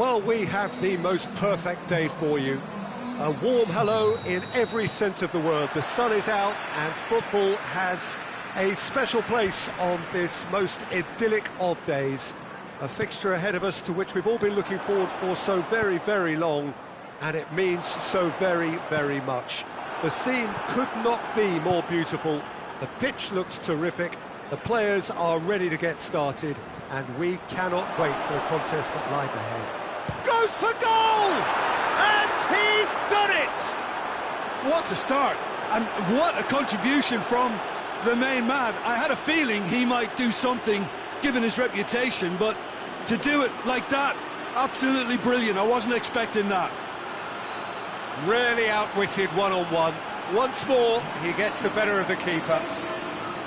Well, we have the most perfect day for you. A warm hello in every sense of the word. The sun is out and football has a special place on this most idyllic of days. A fixture ahead of us to which we've all been looking forward for so very, very long, and it means so very, very much. The scene could not be more beautiful. The pitch looks terrific. The players are ready to get started, and we cannot wait for the contest that lies ahead. Goes for goal! And he's done it! What a start, and what a contribution from the main man. I had a feeling he might do something, given his reputation, but to do it like that, absolutely brilliant. I wasn't expecting that. Really outwitted one-on-one. Once more, he gets the better of the keeper.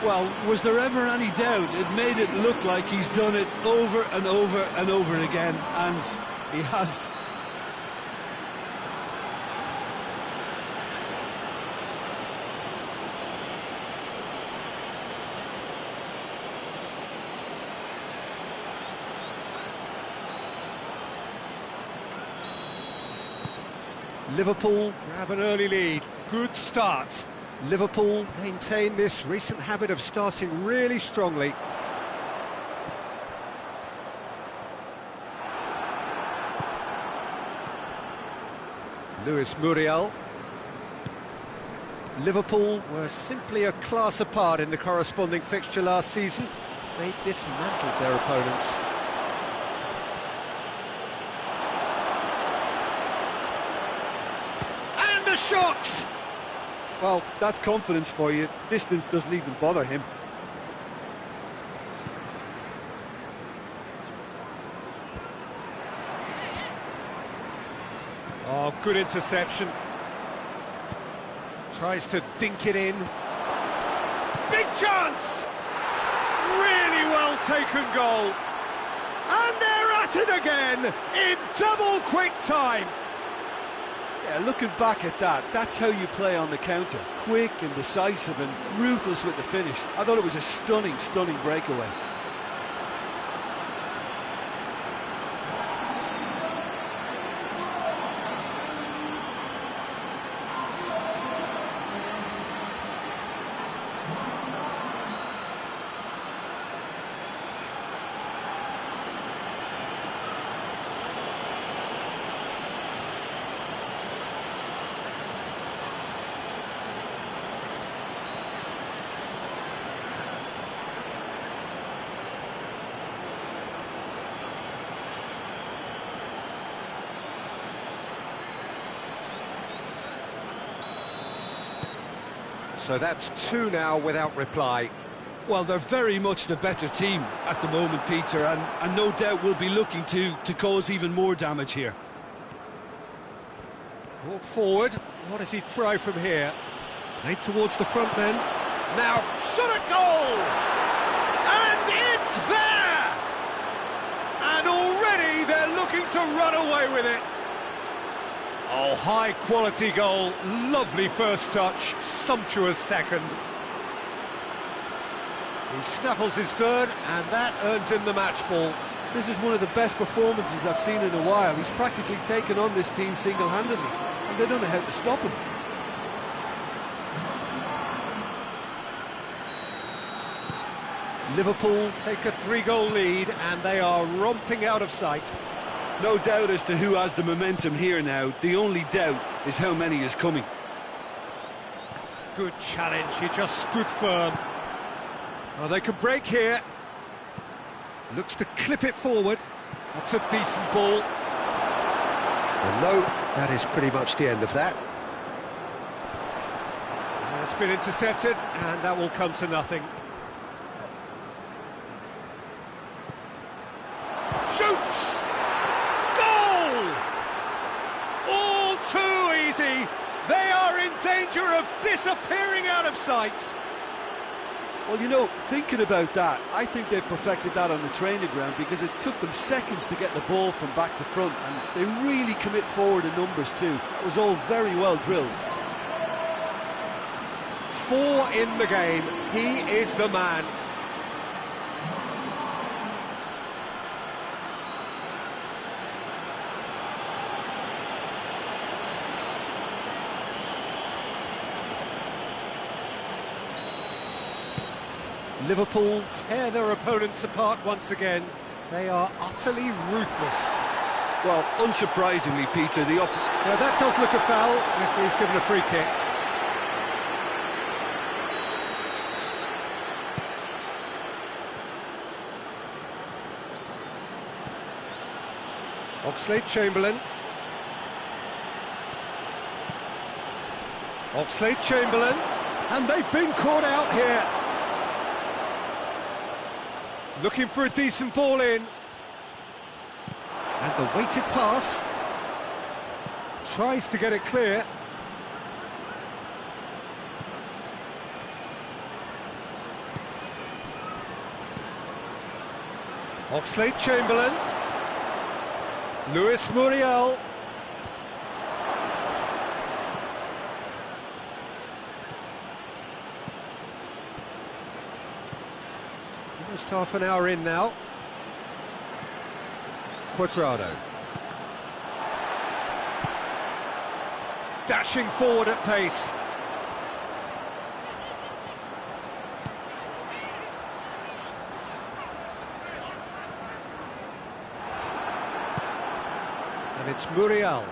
Well, was there ever any doubt? It made it look like he's done it over and over and over again, and he has. Liverpool grab an early lead. Good start. Liverpool maintain this recent habit of starting really strongly. Luis Muriel. Liverpool were simply a class apart in the corresponding fixture last season. They dismantled their opponents. And the shot! Well, that's confidence for you. Distance doesn't even bother him. Oh, good interception. Tries to dink it in. Big chance! Really well taken goal. And they're at it again in double quick time. Yeah, looking back at that, that's how you play on the counter. Quick and decisive and ruthless with the finish. I thought it was a stunning, stunning breakaway. So that's two now without reply. Well, they're very much the better team at the moment, Peter, and no doubt will be looking to cause even more damage here. Brought forward. What does he try from here? Played towards the front men. Now, shot at goal! And it's there! And already they're looking to run away with it. Oh, high-quality goal, lovely first touch, sumptuous second. He snaffles his third, and that earns him the match ball. This is one of the best performances I've seen in a while. He's practically taken on this team single-handedly, and they don't know how to stop him. Liverpool take a 3-goal lead, and they are romping out of sight. No doubt as to who has the momentum here now. The only doubt is how many is coming. Good challenge, he just stood firm. Oh, they can break here. Looks to clip it forward. That's a decent ball. Well, no, that is pretty much the end of that. It's been intercepted, and that will come to nothing. Shoots! All too easy. They are in danger of disappearing out of sight. Well, you know, thinking about that, I think they've perfected that on the training ground because it took them seconds to get the ball from back to front, and they really commit forward in numbers too. It was all very well drilled. 4 in the game. He is the man. Liverpool tear their opponents apart once again. They are utterly ruthless. Well, unsurprisingly, Peter, Yeah, that does look a foul. Referee's given a free kick. Oxlade-Chamberlain. Oxlade-Chamberlain. And they've been caught out here. Looking for a decent ball in. And the weighted pass. Tries to get it clear. Oxlade-Chamberlain. Luis Muriel. Almost half an hour in now. Cuadrado. Dashing forward at pace. And it's Muriel.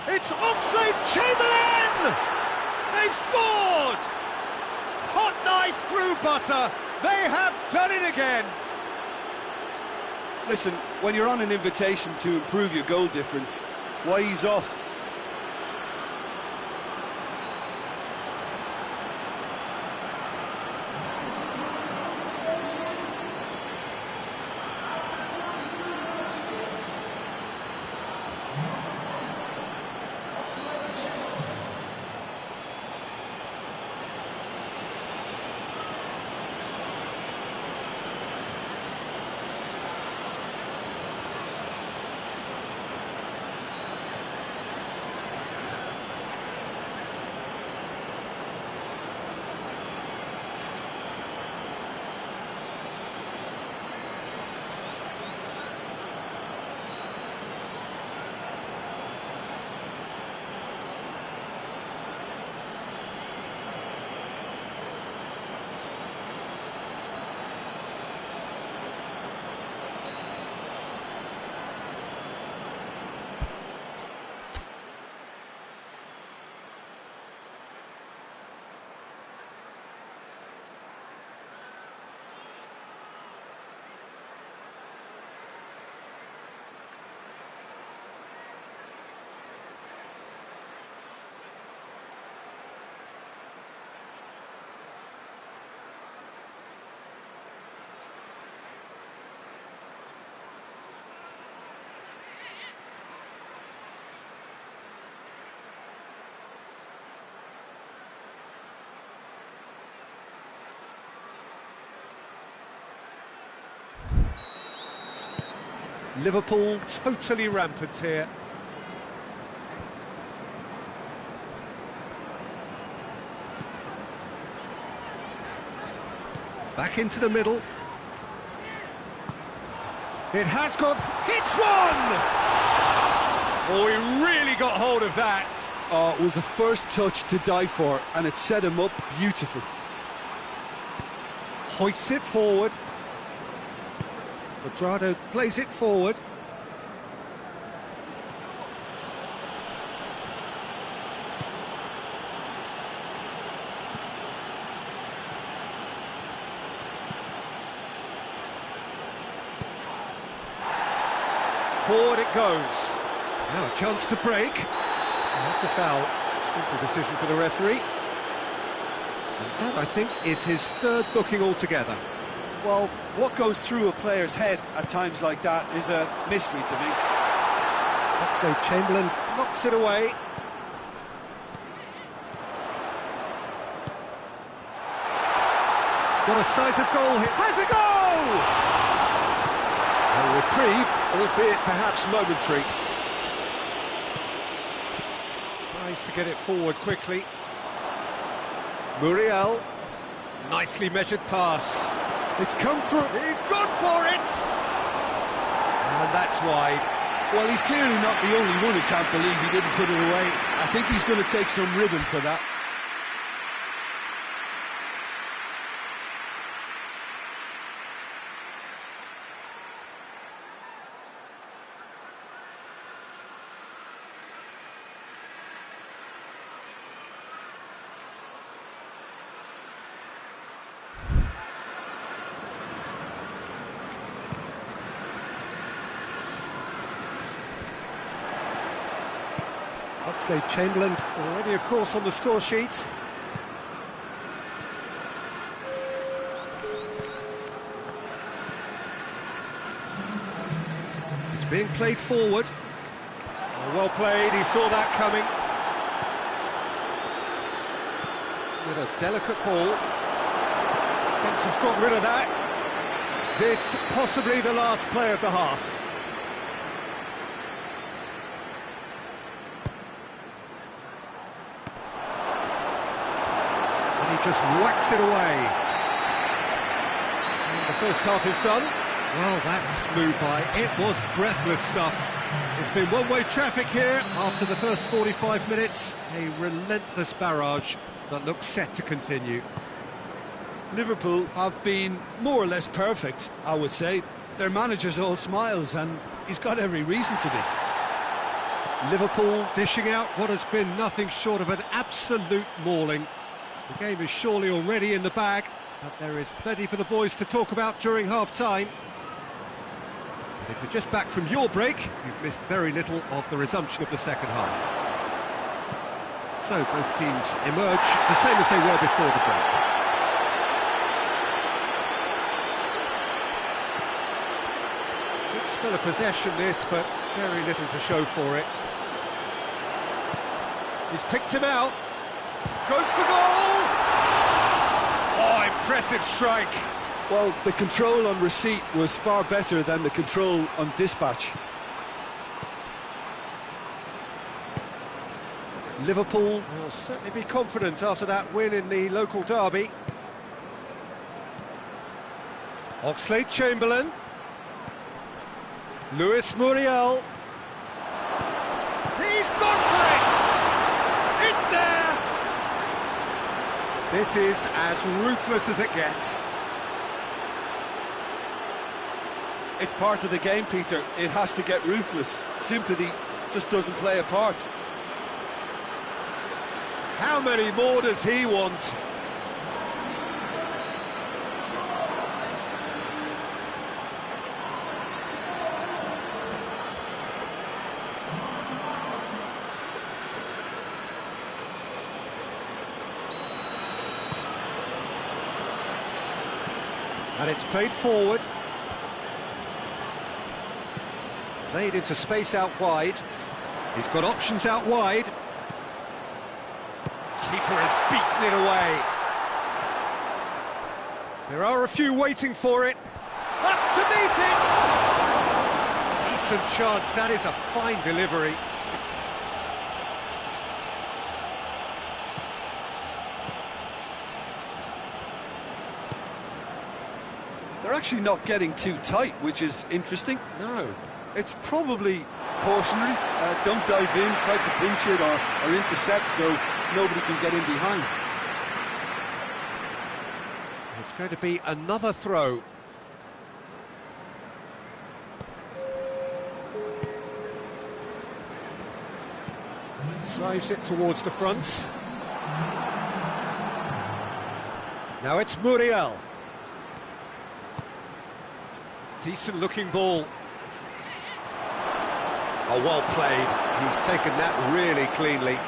It's Oxlade-Chamberlain! They've scored! Hot knife through butter. They have done it again. listen, when you're on an invitation to improve your goal difference, why ease off? Liverpool totally rampant here. Back into the middle. It has got... Hits one! Oh, he really got hold of that. Oh, it was the first touch to die for, and it set him up beautifully. Hoists it forward. Cuadrado plays it forward. Forward it goes. Now a chance to break. That's a foul. Simple decision for the referee. And that, I think, is his third booking altogether. Well, what goes through a player's head at times like that is a mystery to me. Oxlade-Chamberlain knocks it away. Got a size of goal here. Has a goal! A reprieve, albeit perhaps momentary. Tries to get it forward quickly. Muriel. Nicely measured pass. It's come through. He's gone for it! And that's wide. Well, he's clearly not the only one who can't believe he didn't put it away. I think he's going to take some ribbon for that. Chamberlain already, of course, on the score sheet. It's being played forward. Well played, he saw that coming. With a delicate ball. Fence has got rid of that. This possibly the last play of the half. Just whacks it away. And the first half is done. Well, that flew by. It was breathless stuff. It's been one-way traffic here after the first 45 minutes. A relentless barrage that looks set to continue. Liverpool have been more or less perfect, I would say. Their manager's all smiles, and he's got every reason to be. Liverpool dishing out what has been nothing short of an absolute mauling. The game is surely already in the bag, but there is plenty for the boys to talk about during half-time. If you're just back from your break, you've missed very little of the resumption of the second half. So both teams emerge the same as they were before the break. Good spell of possession this, but very little to show for it. He's picked him out. Goes for goal! Oh, impressive strike. Well, the control on receipt was far better than the control on dispatch. Liverpool will certainly be confident after that win in the local derby. Oxlade-Chamberlain. Luis Muriel. He's gone for it! It's there! This is as ruthless as it gets. It's part of the game, Peter. It has to get ruthless. Sympathy just doesn't play a part. How many more does he want? And it's played forward. Played into space out wide. He's got options out wide. Keeper has beaten it away. There are a few waiting for it. Up to meet it! Decent chance, that is a fine delivery. They're actually not getting too tight, which is interesting. No. It's probably cautionary. Don't dive in, try to pinch it or intercept so nobody can get in behind. It's going to be another throw. Drives it towards the front. Now it's Muriel. Decent looking ball. Oh, well played. He's taken that really cleanly.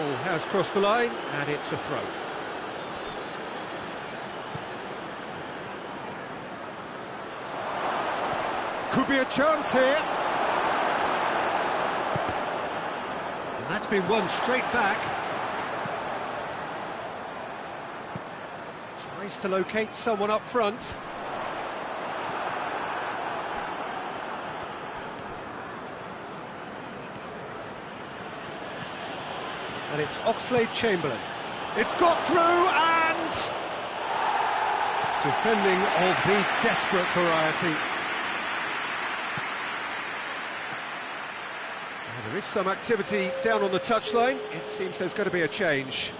Ball has crossed the line, and it's a throw. Could be a chance here. And that's been won straight back. Tries to locate someone up front. And it's Oxlade-Chamberlain. It's got through, and defending of the desperate variety. Well, there is some activity down on the touchline. It seems there's going to be a change.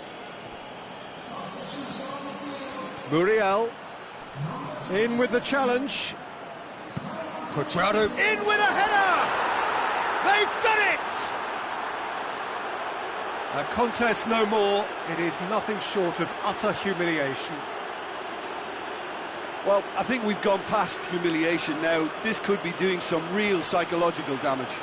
Muriel in with the challenge. Cuadrado in with a header! They've done it! A contest no more. It is nothing short of utter humiliation. Well, I think we've gone past humiliation now. This could be doing some real psychological damage.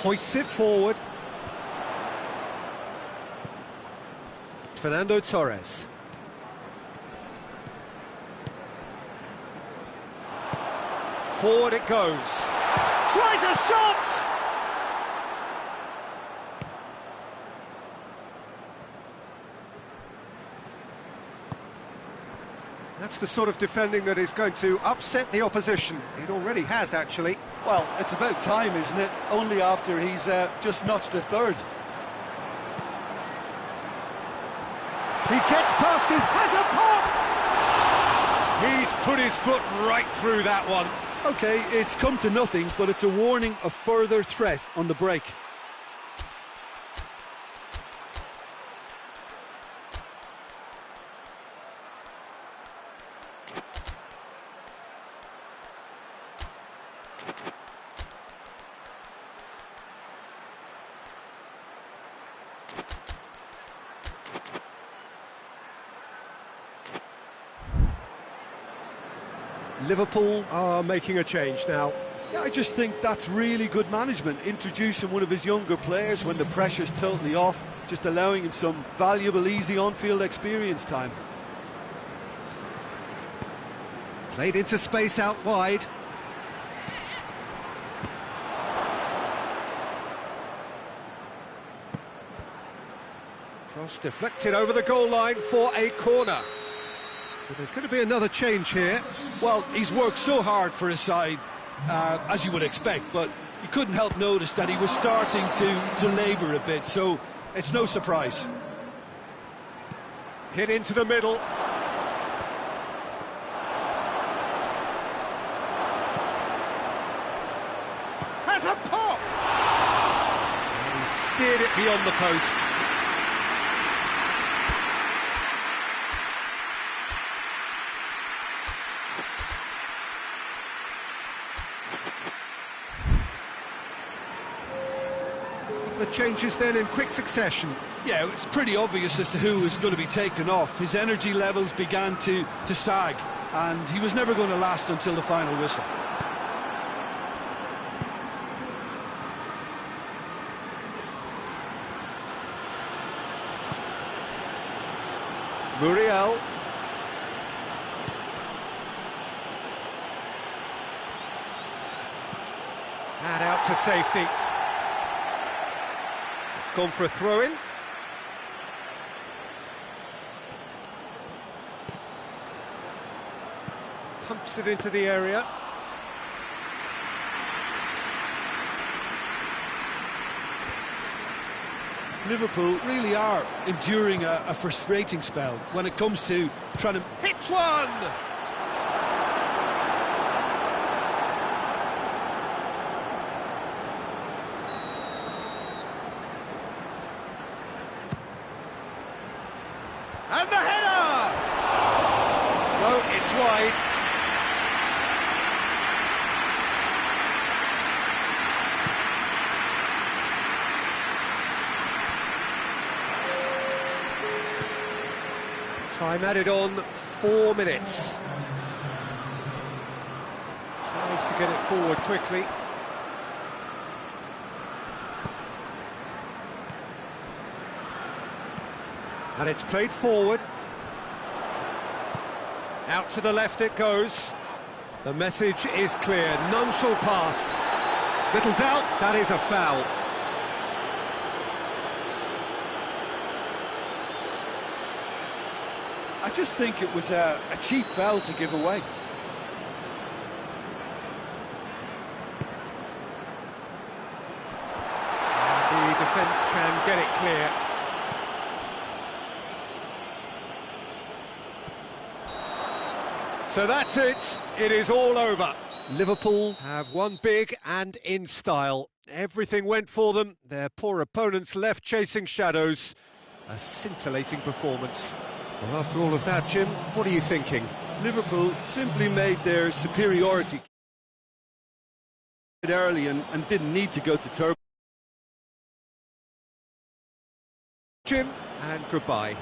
Hoists it forward. Fernando Torres. Forward it goes. Tries a shot! That's the sort of defending that is going to upset the opposition. It already has, actually. Well, it's about time, isn't it? Only after he's just notched a third. He gets past his... has a pop! He's put his foot right through that one. OK, it's come to nothing, but it's a warning of further threat on the break. Liverpool are making a change now. Yeah, I just think that's really good management, introducing one of his younger players when the pressure's totally off, just allowing him some valuable, easy on-field experience time. Played into space out wide. Cross deflected over the goal line for a corner. So there's going to be another change here. Well, he's worked so hard for his side, as you would expect, but you couldn't help notice that he was starting to labour a bit, so it's no surprise. Hit into the middle. Has a pop! He steered it beyond the post. The changes then in quick succession. Yeah, it's pretty obvious as to who was going to be taken off. His energy levels began to sag, and he was never going to last until the final whistle. Muriel. And out to safety. It's gone for a throw-in. Pumps it into the area. Liverpool really are enduring a frustrating spell when it comes to trying to... Hits one! And the header! No, it's wide. Time added on, 4 minutes. Tries to get it forward quickly. And it's played forward. Out to the left it goes. The message is clear, none shall pass. Little doubt, that is a foul. I just think it was a cheap foul to give away. And the defence can get it clear. So that's it, it is all over. Liverpool have won big and in style. Everything went for them, their poor opponents left chasing shadows. A scintillating performance. Well, after all of that, Jim, what are you thinking? Liverpool simply made their superiority early and didn't need to go to turbo. Jim, and goodbye.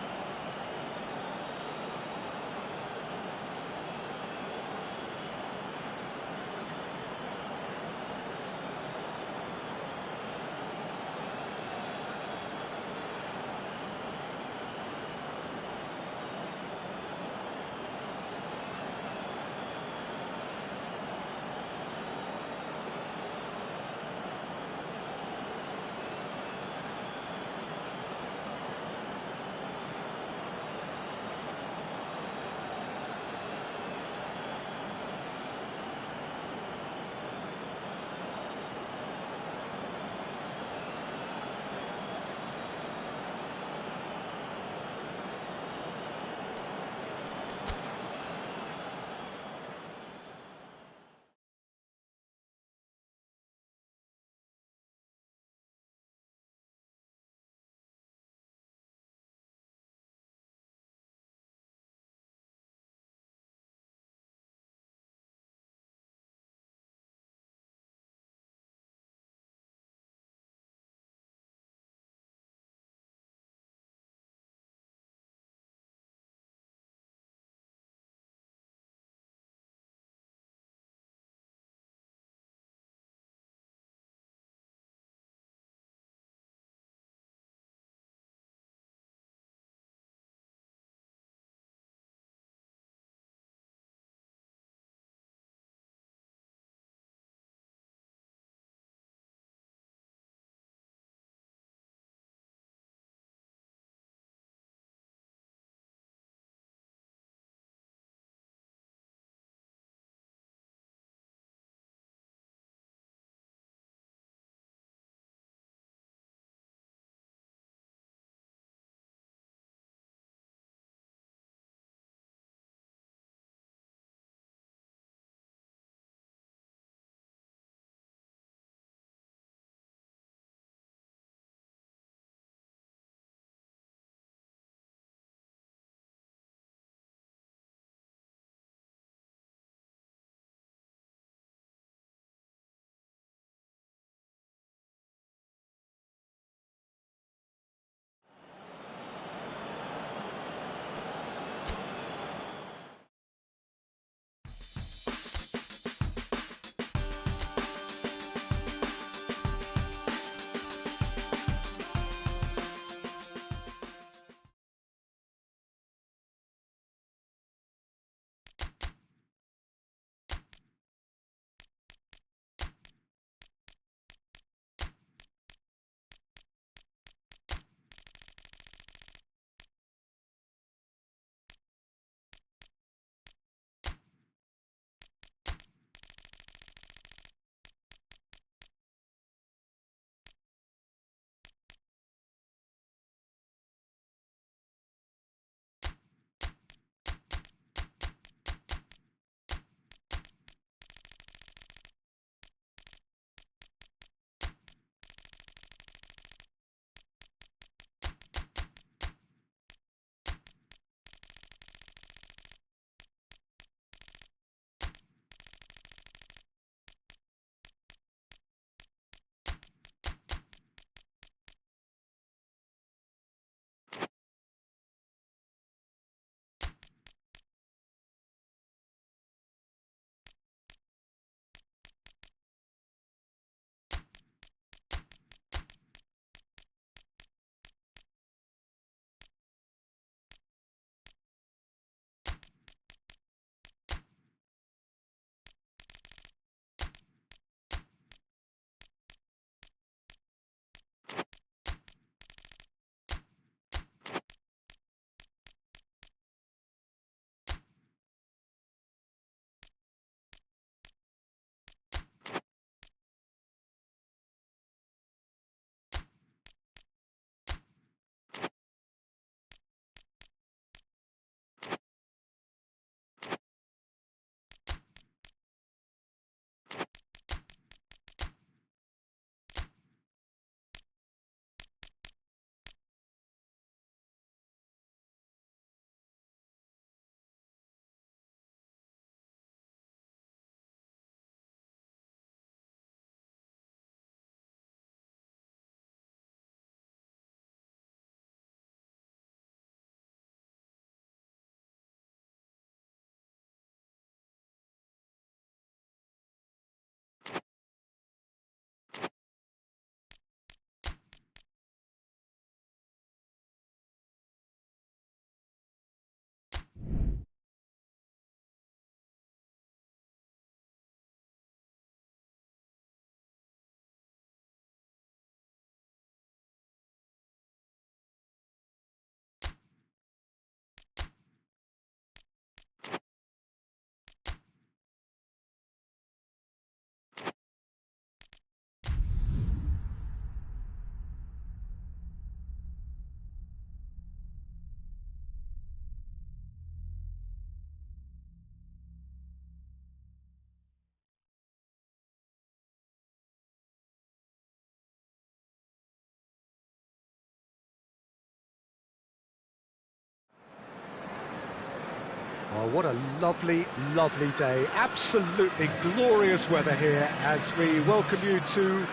What a lovely, lovely day. Absolutely glorious weather here as we welcome you to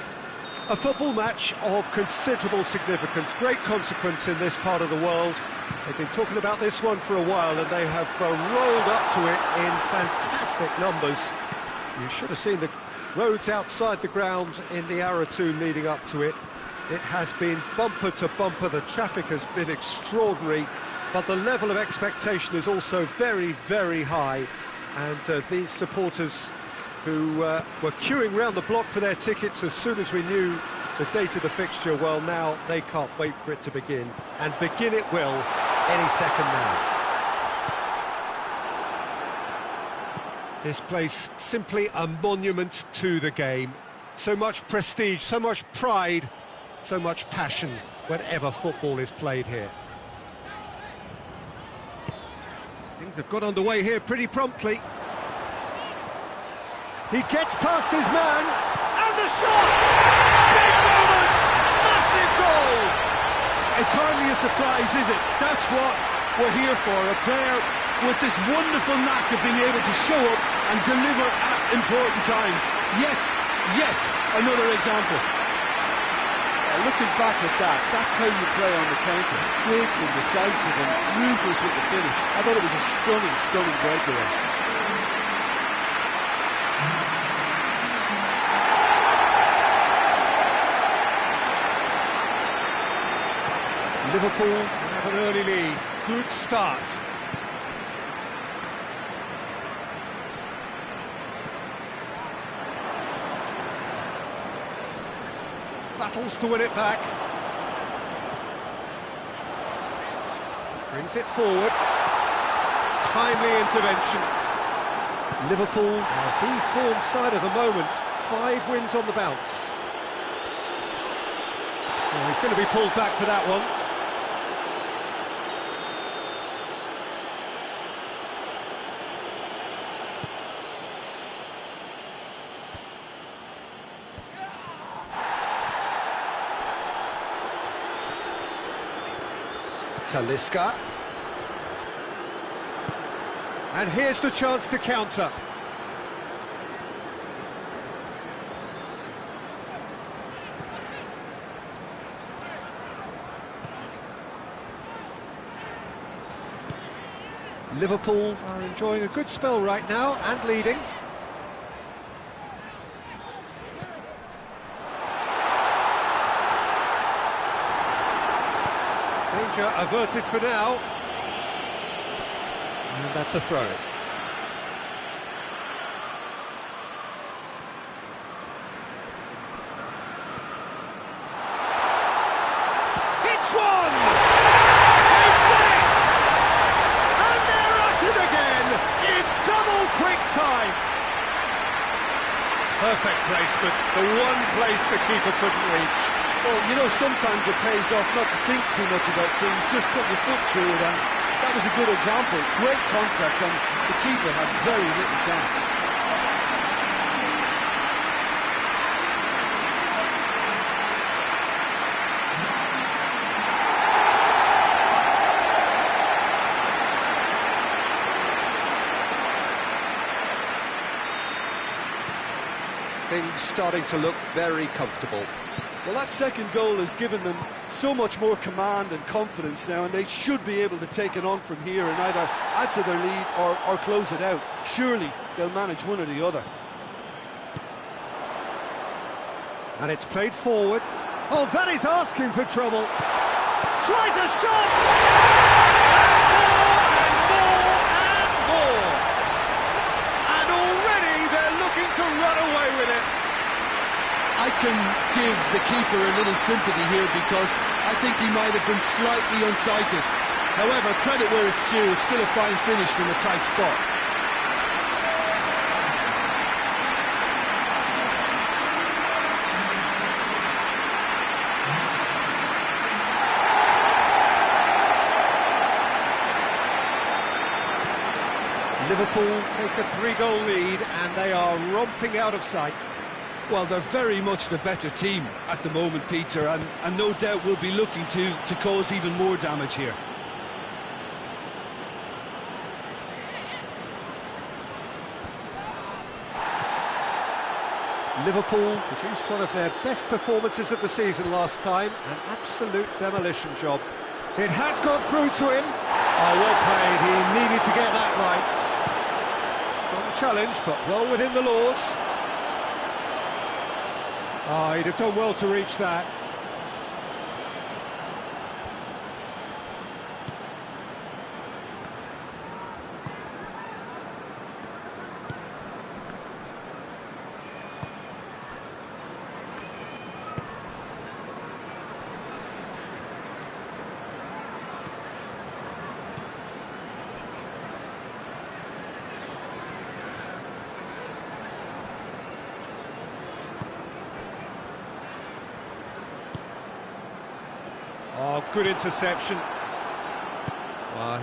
a football match of considerable significance, great consequence in this part of the world. They've been talking about this one for a while and they have rolled up to it in fantastic numbers. You should have seen the roads outside the ground in the hour or two leading up to it. It has been bumper to bumper, the traffic has been extraordinary, but the level of expectation is also very, very high. And these supporters who were queuing round the block for their tickets as soon as we knew the date of the fixture, well, now they can't wait for it to begin. And begin it will any second now. This place simply a monument to the game. So much prestige, so much pride, so much passion whenever football is played here. Things have got underway here pretty promptly. He gets past his man, and the shot! Big moment! Massive goal! It's hardly a surprise, is it? That's what we're here for, a player with this wonderful knack of being able to show up and deliver at important times. Yet another example. Looking back at that, that's how you play on the counter. Quick and decisive and ruthless with the finish. I thought it was a stunning breakaway. Liverpool have an early lead. Good start. Battles to win it back. Brings it forward. Timely intervention. Liverpool are the form side of the moment. 5 wins on the bounce. Well, he's going to be pulled back for that one. Talisca. And here's the chance to counter. Liverpool are enjoying a good spell right now and leading. Danger averted for now. And that's a throw. It's one! They've done it! And they're at it again in double quick time. Perfect placement, the one place the keeper couldn't reach. Well, you know, sometimes it pays off not to think too much about things, just put your foot through it, and that was a good example. Great contact, and the keeper had very little chance. Things starting to look very comfortable. Well, that second goal has given them so much more command and confidence now, and they should be able to take it on from here and either add to their lead or close it out. Surely they'll manage one or the other. And it's played forward. Oh, that is asking for trouble. Tries a shot! And more! And already they're looking to run away with it. I can give the keeper a little sympathy here because I think he might have been slightly unsighted. However, credit where it's due, it's still a fine finish from a tight spot. Liverpool take a 3-goal lead and they are romping out of sight. Well, they're very much the better team at the moment, Peter, and no doubt will be looking to cause even more damage here. Liverpool produced one of their best performances of the season last time, an absolute demolition job. It has gone through to him. Oh, well played, he needed to get that right. Strong challenge, but well within the laws. Oh, he'd have done well to reach that. Oh, good interception.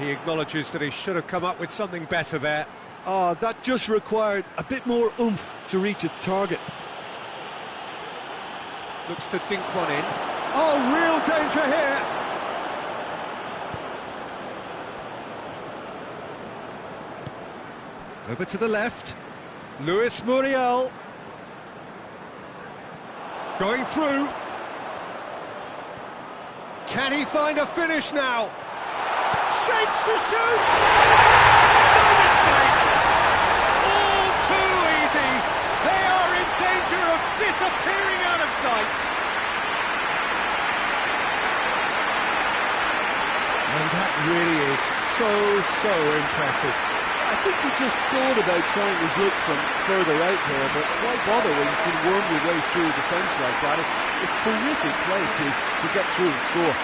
He acknowledges that he should have come up with something better there. Oh, that just required a bit more oomph to reach its target. Looks to dink one in. Oh, real danger here. Over to the left. Luis Muriel. Going through. Can he find a finish now? Shapes to shoot! No mistake! All too easy! They are in danger of disappearing out of sight! And that really is so impressive. I think he just thought about trying his luck from further out there, but why bother when you can worm your way through a defence like that? It's terrific play to get through and score.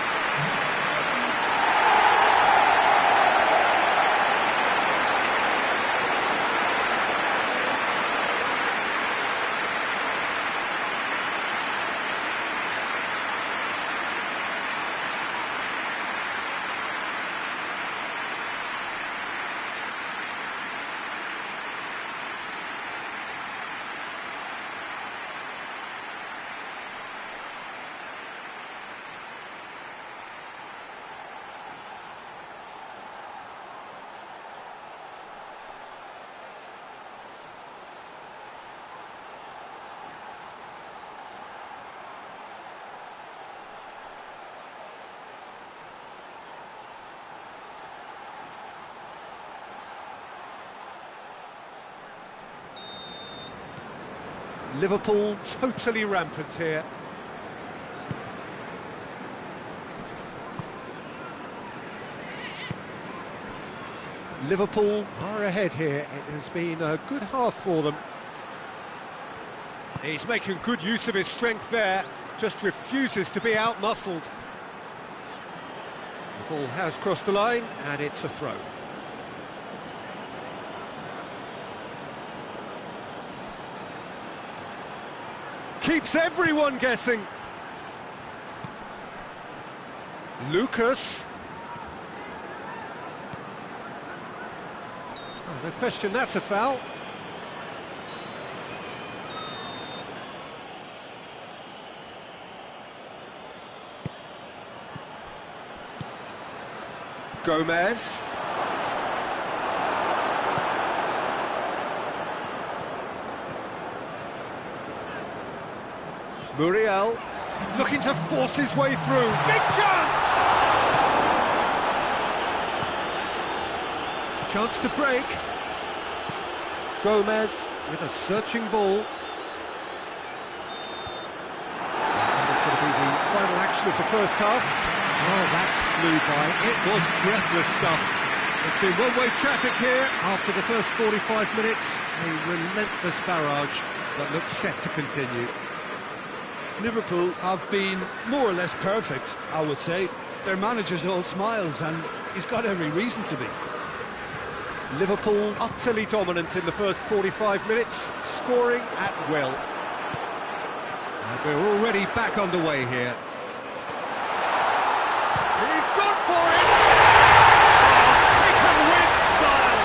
Liverpool totally rampant here. Liverpool are ahead here. It has been a good half for them. He's making good use of his strength there, just refuses to be out-muscled. The ball has crossed the line, and it's a throw. Keeps everyone guessing. Lucas. Oh, no question, that's a foul. Gomez. Muriel looking to force his way through. Big chance! Chance to break. Gomez with a searching ball. And it's going to be the final action of the first half. Oh, that flew by. It was breathless stuff. It's been one-way traffic here after the first 45 minutes. A relentless barrage that looks set to continue. Liverpool have been more or less perfect, I would say. Their manager's all smiles, and he's got every reason to be. Liverpool utterly dominant in the first 45 minutes, scoring at will. And we're already back underway here. He's gone for it! Oh, taken with style!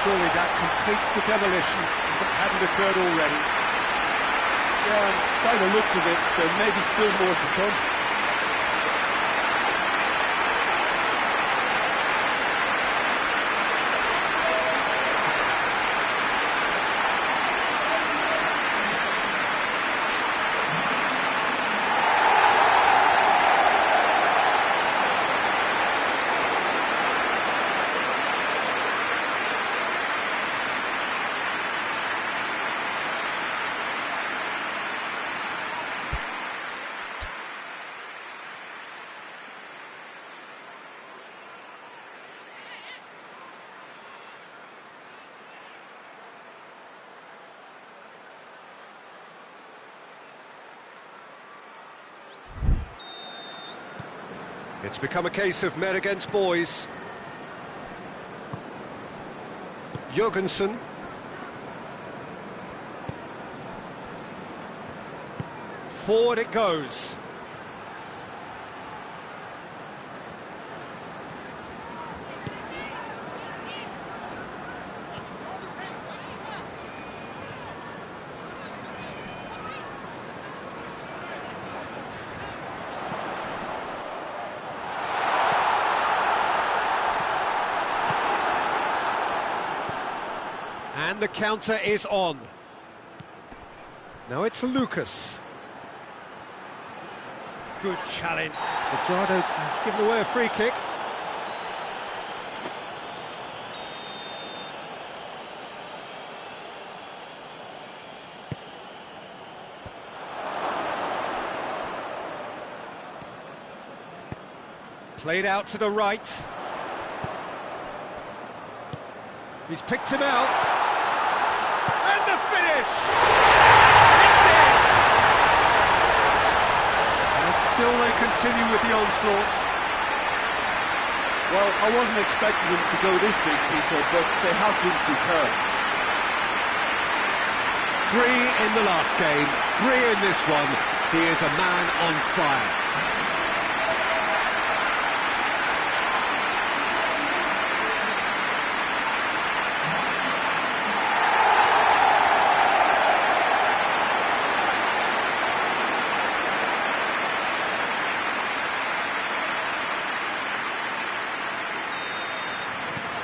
Surely that completes the demolition if it hadn't occurred already. Yeah, by the looks of it, there may be still more to come. It's become a case of men against boys. Jorgensen. Forward it goes. And the counter is on. Now it's Lucas. Good challenge. Quadrado has given away a free kick. Played out to the right. He's picked him out. And the finish! It's in! And still they continue with the onslaughts. Well, I wasn't expecting them to go this big, Peter, but they have been superb. 3 in the last game, 3 in this one. He is a man on fire.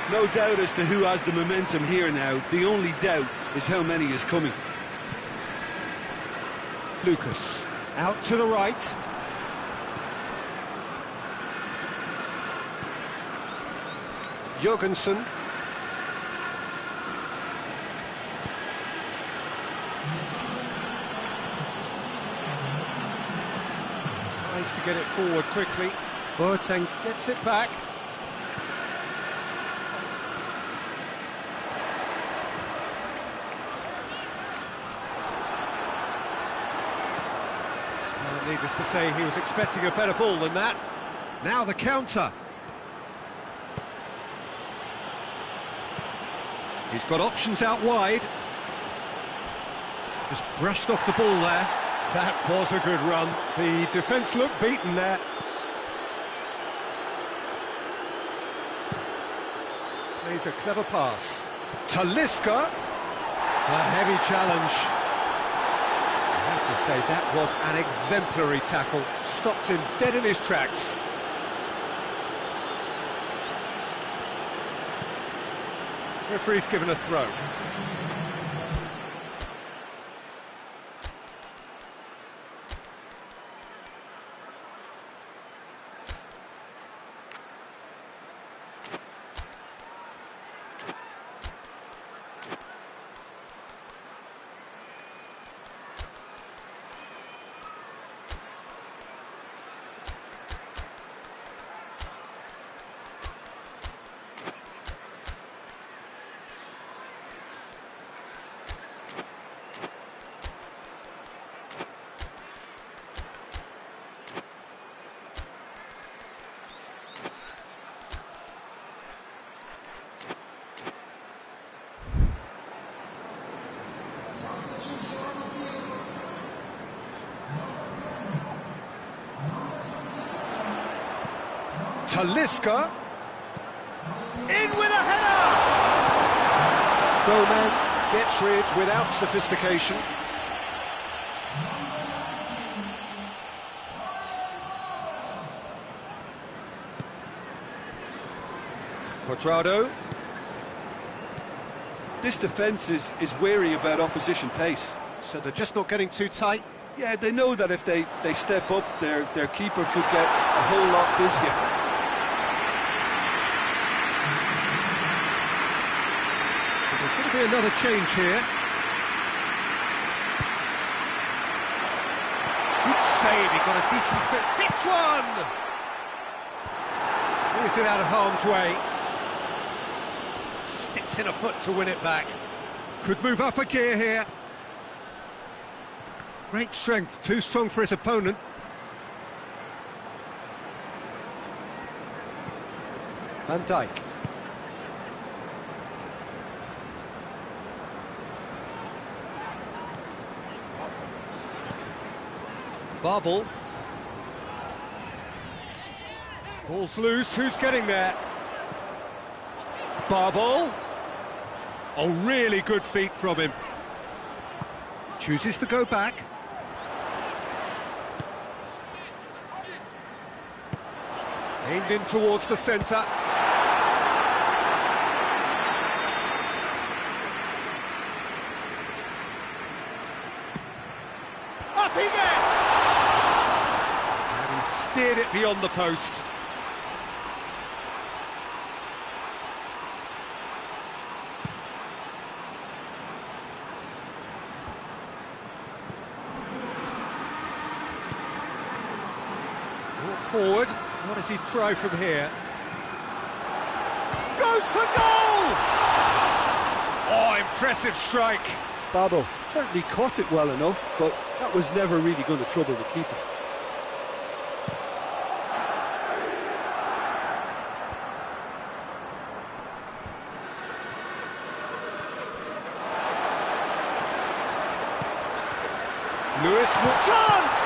No doubt as to who has the momentum here now. The only doubt is how many is coming. Lucas, out to the right. Jorgensen. Tries to get it forward quickly. Boateng gets it back. Needless to say, he was expecting a better ball than that. Now the counter. He's got options out wide. Just brushed off the ball there. That was a good run. The defence looked beaten there. Plays a clever pass. Talisca. A heavy challenge. I have to say, that was an exemplary tackle. Stopped him dead in his tracks. Referee's given a throw. Talisca, in with a header! Gomez gets rid without sophistication. Quadrado. This defence is wary about opposition pace. So they're just not getting too tight. Yeah, they know that if they step up, their keeper could get a whole lot busier. There's going to be another change here. Good save, he got a decent fit. Hits one! Clears it out of harm's way. Sticks in a foot to win it back. Could move up a gear here. Great strength, too strong for his opponent. Van Dijk. Babel. Ball's loose, who's getting there? Babel. Oh, really good feet from him. Chooses to go back. Aimed in towards the centre. Up he gets! And he steered it beyond the post. Brought forward. What does he try from here? Goes for goal! Oh, impressive strike. Babel certainly caught it well enough, but that was never really going to trouble the keeper. Lewis with chance!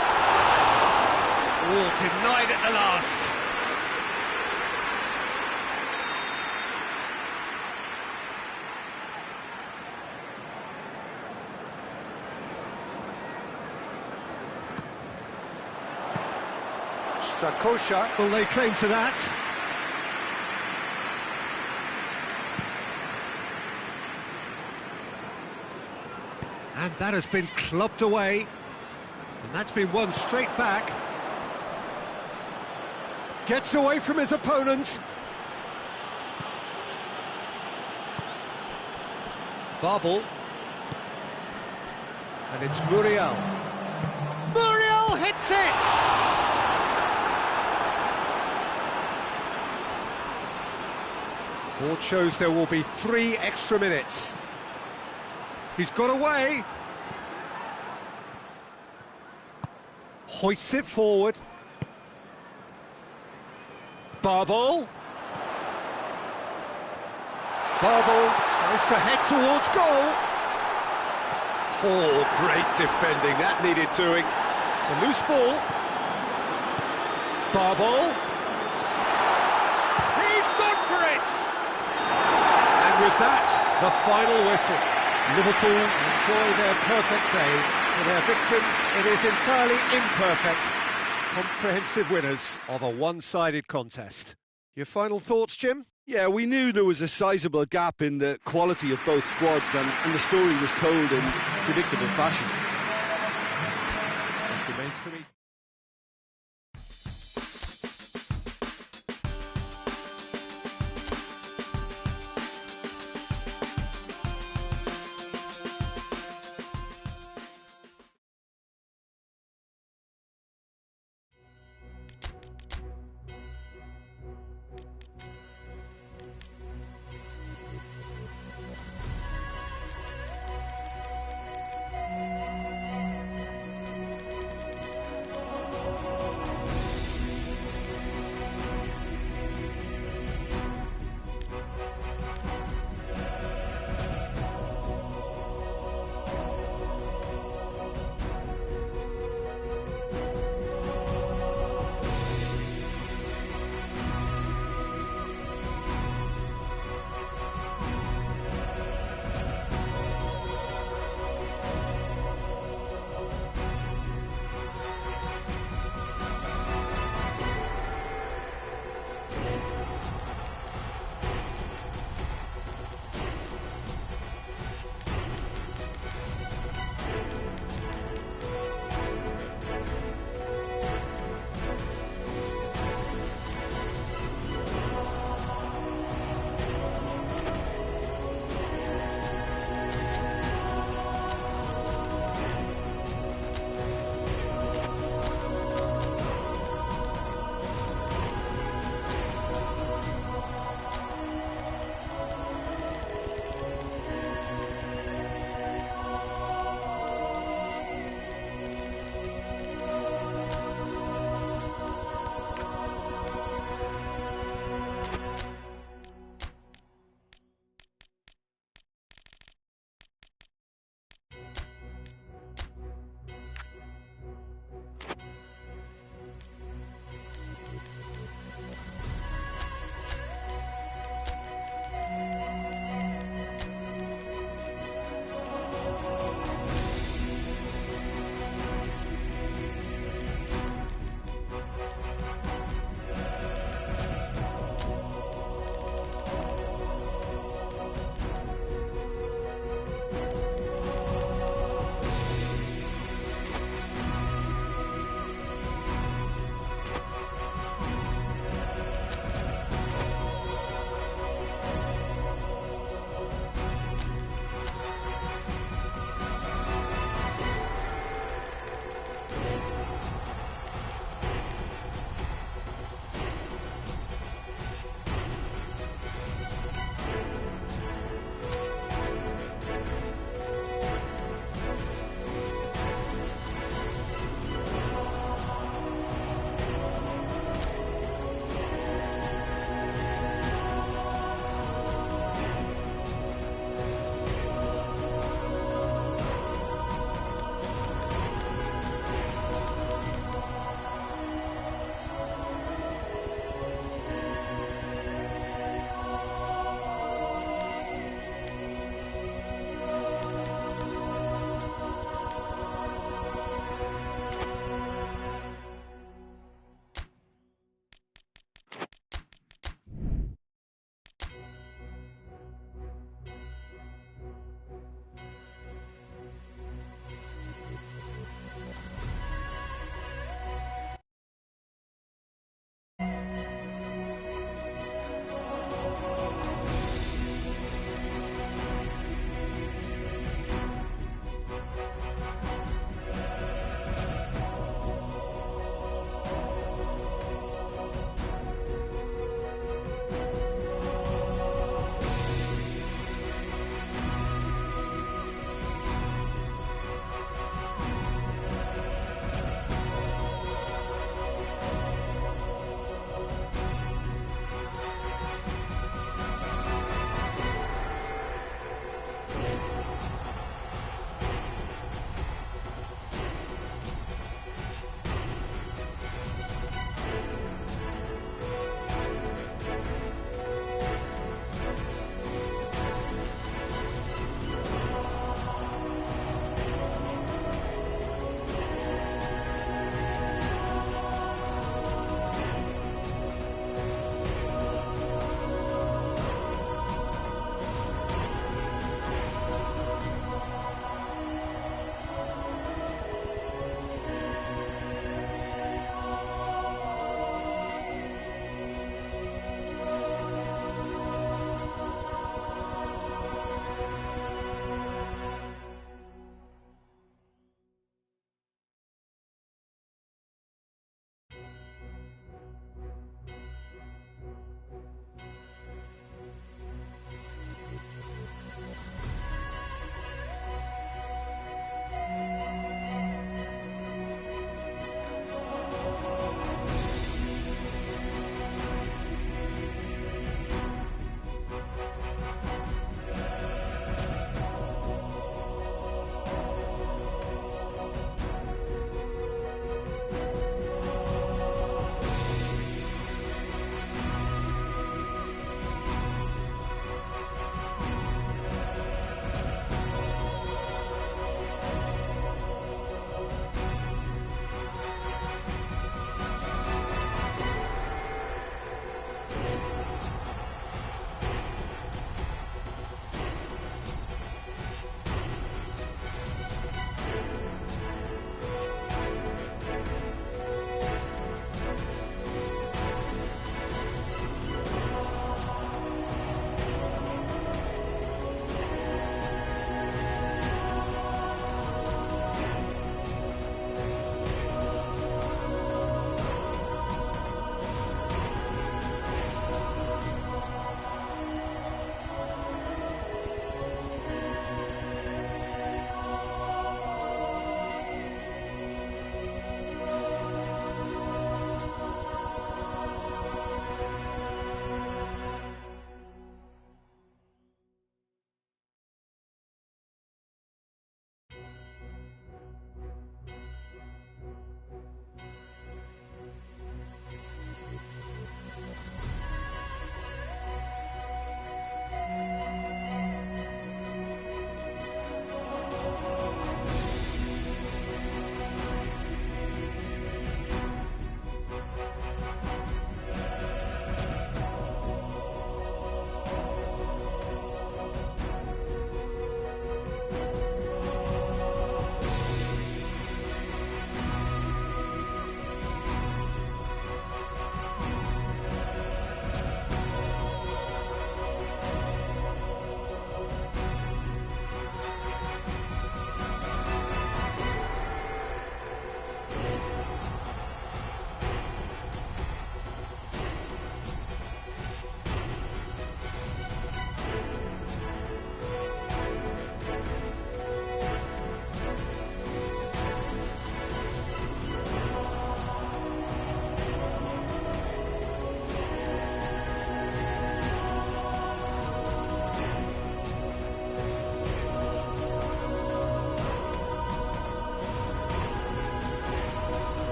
Oh, denied at the last. Strakosha will lay claim to that. And that has been clubbed away. And that's been won straight back. Gets away from his opponent. Babel. And it's Muriel. Muriel hits it! Board shows there will be 3 extra minutes. He's got away. Hoists it forward. Babel. Babel tries to head towards goal. Oh, great defending. That needed doing. It's a loose ball. Babel. He's gone for it! And with that, the final whistle. Liverpool enjoy their perfect day. For their victims, it is entirely imperfect. Comprehensive winners of a one-sided contest. Your final thoughts, Jim? Yeah, we knew there was a sizable gap in the quality of both squads, and the story was told in predictable fashion. This remains for me.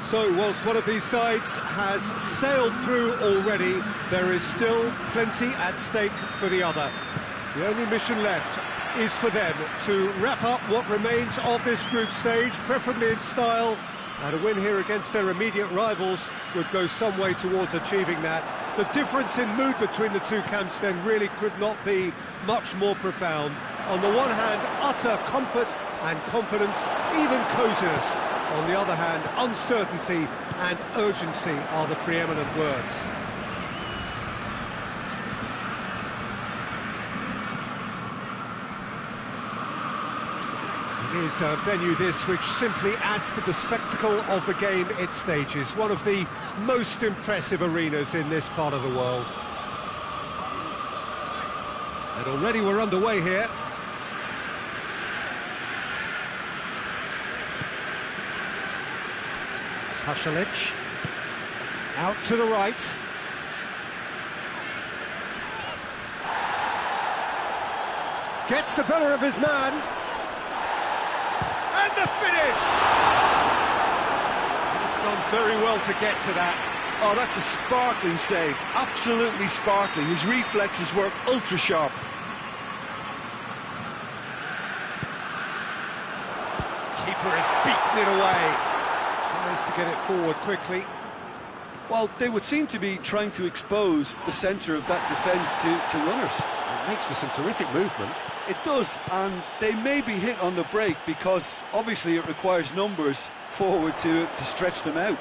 So, whilst one of these sides has sailed through already, there is still plenty at stake for the other. The only mission left is for them to wrap up what remains of this group stage, preferably in style, and a win here against their immediate rivals would go some way towards achieving that. The difference in mood between the two camps then really could not be much more profound. On the one hand, utter comfort and confidence, even coziness. On the other hand, uncertainty and urgency are the preeminent words. It is a venue this which simply adds to the spectacle of the game it stages. One of the most impressive arenas in this part of the world. And already we're underway here. Pasalic, out to the right. Gets the better of his man. And the finish! He's done very well to get to that. Oh, that's a sparkling save. Absolutely sparkling. His reflexes work ultra sharp. Keeper has beaten it away. Tries to get it forward quickly. Well, they would seem to be trying to expose the centre of that defence to runners. It makes for some terrific movement. It does, and they may be hit on the break because obviously it requires numbers forward to stretch them out.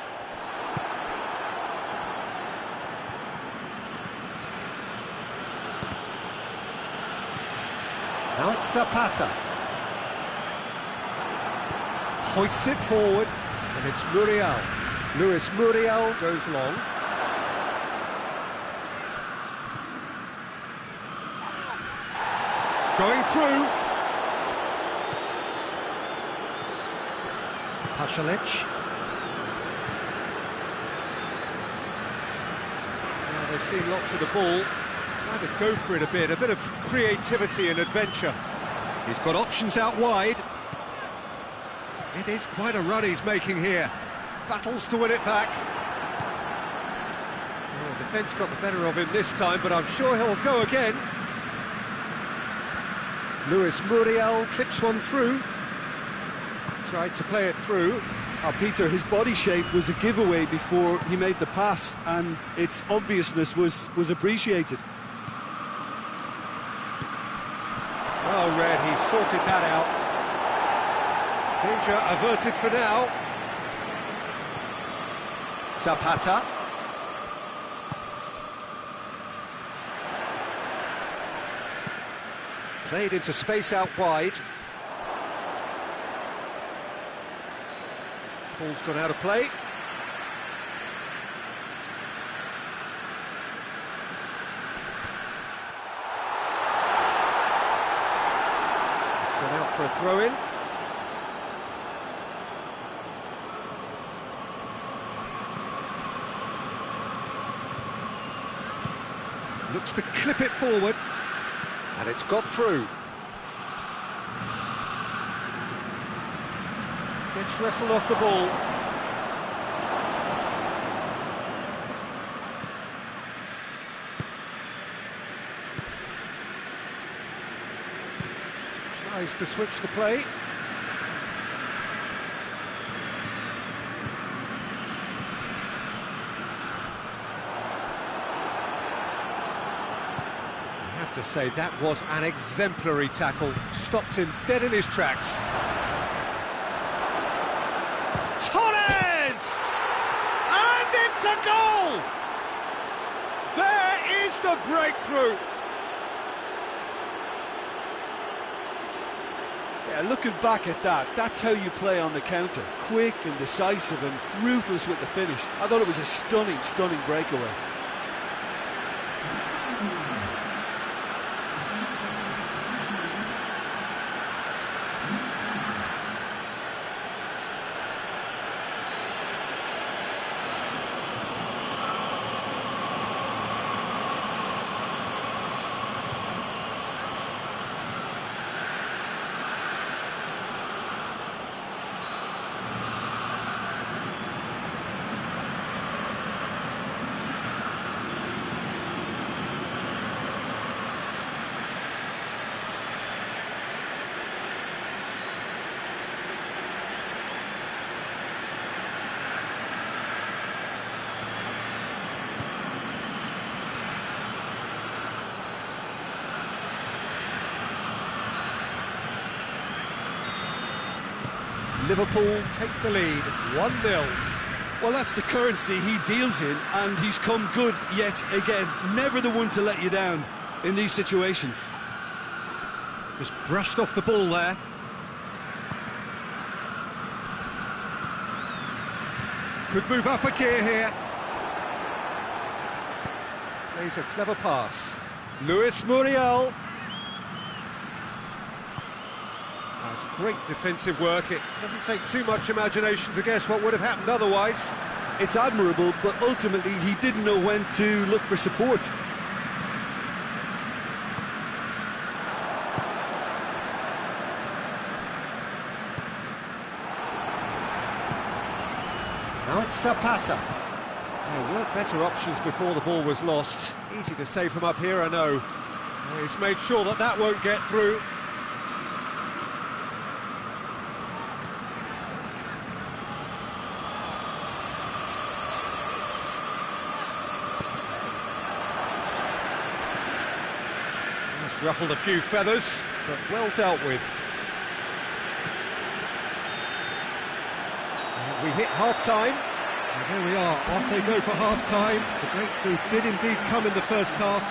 Now it's Zapata. Hoists it forward, and it's Muriel. Luis Muriel goes long. Going through. Pasalic. Now they've seen lots of the ball. Trying to go for it a bit of creativity and adventure. He's got options out wide. It is quite a run he's making here. Battles to win it back. Oh, defence got the better of him this time, but I'm sure he'll go again. Luis Muriel clips one through. Tried to play it through. Peter, his body shape was a giveaway before he made the pass, and its obviousness was appreciated. Well read, he's sorted that out. Danger averted for now. Zapata. Played into space out wide. Ball's gone out of play. It's gone out for a throw-in. Looks to clip it forward. And it's got through. Gets wrestled off the ball. Tries to switch the play. To say that was an exemplary tackle, stopped him dead in his tracks. Torres! And it's a goal! There is the breakthrough! Yeah, looking back at that, that's how you play on the counter. Quick and decisive and ruthless with the finish. I thought it was a stunning, stunning breakaway. Liverpool take the lead, 1-0. Well, that's the currency he deals in, and he's come good yet again. Never the one to let you down in these situations. Just brushed off the ball there. Could move up a gear here. Plays a clever pass. Luis Muriel. That's great defensive work. It doesn't take too much imagination to guess what would have happened otherwise. It's admirable, but ultimately he didn't know when to look for support. Now it's Zapata. There were better options before the ball was lost. Easy to say from up here, I know. He's made sure that that won't get through. It's ruffled a few feathers, but well dealt with. We hit half-time, and there we are, off they go for half-time. The breakthrough did indeed come in the first half,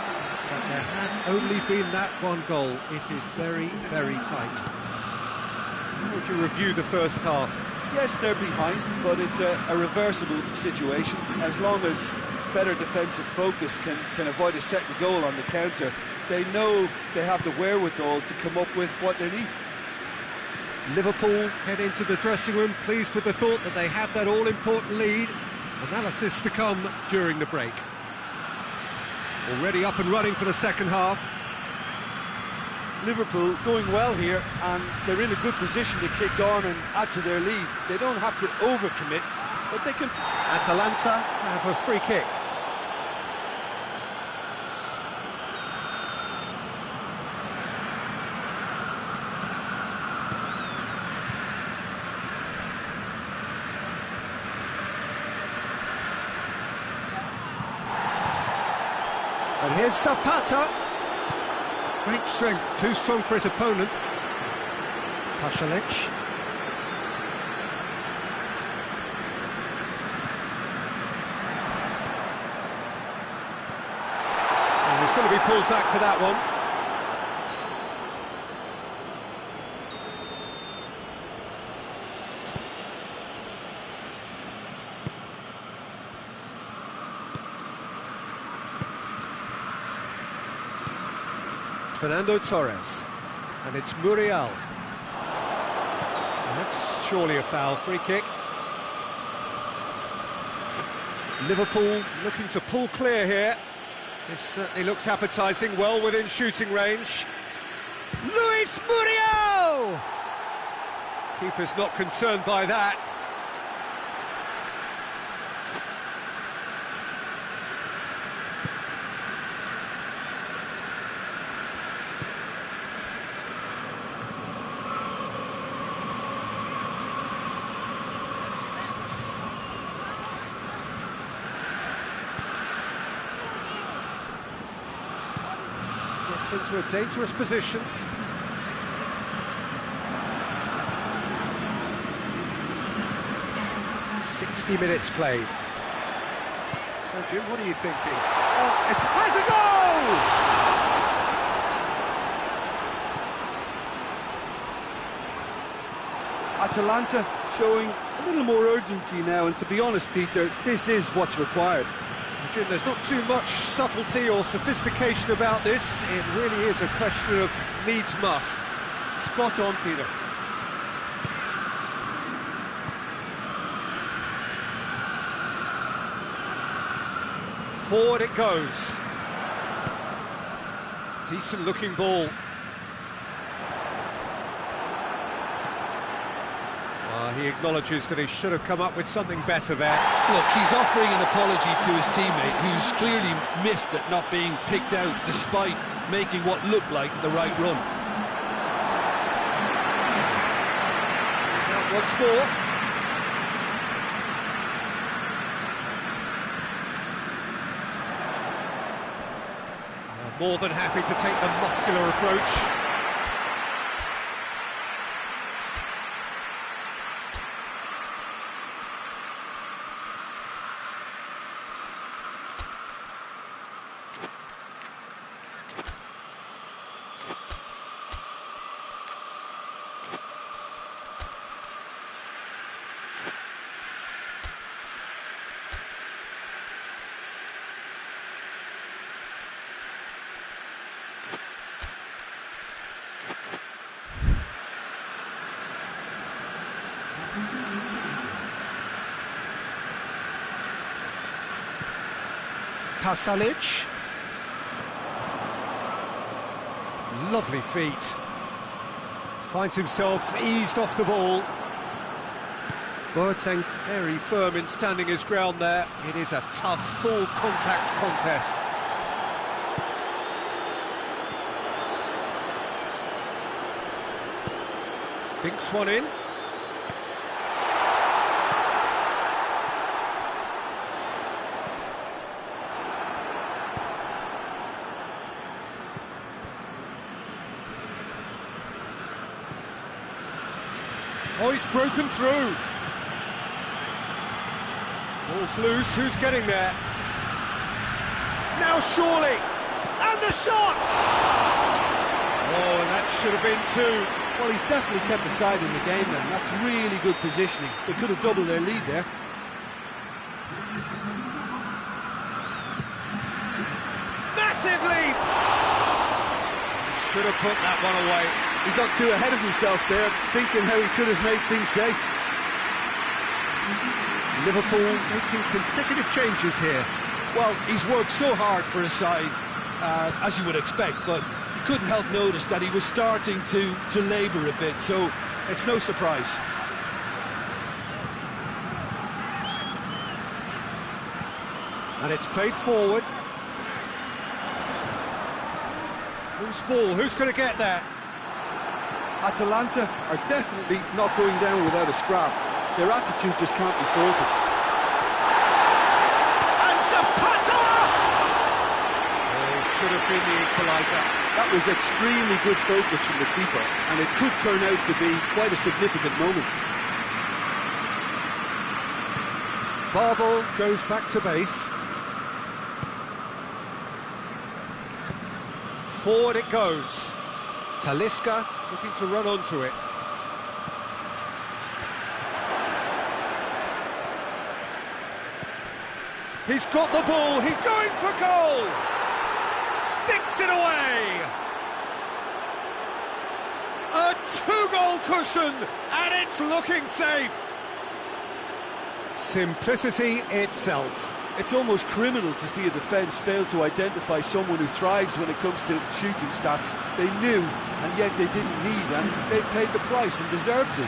but there has only been that one goal. It is very, very tight. How would you review the first half? Yes, they're behind, but it's a reversible situation. As long as better defensive focus can avoid a second goal on the counter, they know they have the wherewithal to come up with what they need. Liverpool head into the dressing room pleased with the thought that they have that all-important lead. Analysis to come during the break. Already up and running for the second half. Liverpool going well here, and they're in a good position to kick on and add to their lead. They don't have to overcommit, but they can... Atalanta have a free kick. And here's Zapata. Great strength, too strong for his opponent. Pasalic. And he's going to be pulled back for that one. Fernando Torres, and it's Muriel. And that's surely a foul, free kick. Liverpool looking to pull clear here. This certainly looks appetising, well within shooting range. Luis Muriel! Keeper's not concerned by that. Into a dangerous position. "60 minutes played." So, Jim, what are you thinking? Oh, it has a goal! Atalanta showing a little more urgency now, and to be honest, Peter, this is what's required. Jim, there's not too much subtlety or sophistication about this. It really is a question of needs must. Spot on, Peter. Forward it goes. Decent looking ball. He acknowledges that he should have come up with something better there. Look, he's offering an apology to his teammate, who's clearly miffed at not being picked out despite making what looked like the right run. He's out once more. More than happy to take the muscular approach. Pasalic. Lovely feet. Finds himself eased off the ball. Boateng very firm in standing his ground there. It is a tough, full contact contest. Dinks one in. Oh, he's broken through. Ball's loose, who's getting there? Now surely! And the shot! Oh, and that should have been two. Well, he's definitely kept the side in the game then. That's really good positioning. They could have doubled their lead there. Massive leap! Should have put that one away. He got too ahead of himself there, thinking how he could have made things safe. Liverpool making consecutive changes here. Well, he's worked so hard for his side, as you would expect, but you couldn't help notice that he was starting to labour a bit, so it's no surprise. And it's played forward. Whose ball? Who's going to get there? Atalanta are definitely not going down without a scrap. Their attitude just can't be faulted. And Zapata! Oh, should have been the equaliser. That was extremely good focus from the keeper, and it could turn out to be quite a significant moment. Barbel goes back to base. Forward it goes. Talisca looking to run onto it. He's got the ball, he's going for goal! Sticks it away! A two-goal cushion, and it's looking safe! Simplicity itself. It's almost criminal to see a defence fail to identify someone who thrives when it comes to shooting stats. They knew, and yet they didn't heed, and they've paid the price and deserved to.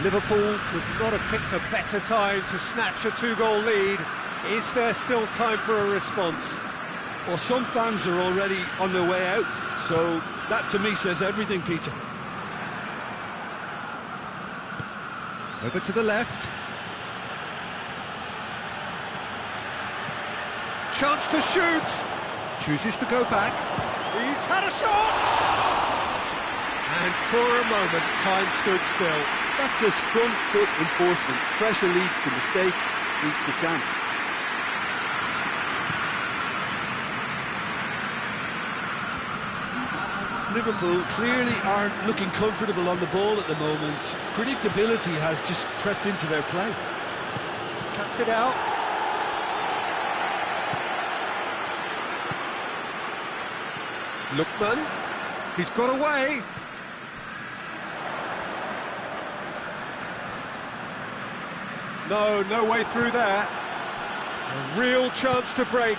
Liverpool could not have picked a better time to snatch a two-goal lead. Is there still time for a response? Well, some fans are already on their way out, so that to me says everything, Peter. Over to the left. Chance to shoot. Chooses to go back. He's had a shot! And for a moment, time stood still. That's just front foot enforcement. Pressure leads to mistake, leads to chance. Liverpool clearly aren't looking comfortable on the ball at the moment. Predictability has just crept into their play. Cuts it out. Lookman. He's got away. No way through there. A real chance to break.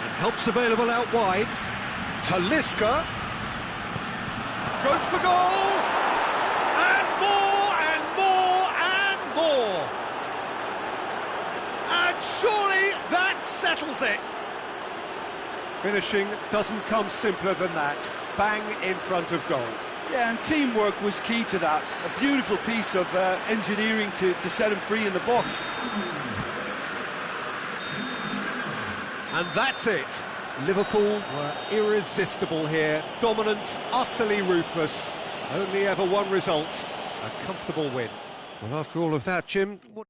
And help's available out wide. Talisca goes for goal, and more and more and more. And surely that settles it. Finishing doesn't come simpler than that. Bang in front of goal. Yeah, and teamwork was key to that. A beautiful piece of engineering to set him free in the box. And that's it. Liverpool were irresistible here, dominant, utterly ruthless. Only ever one result, a comfortable win. Well, after all of that, Jim, what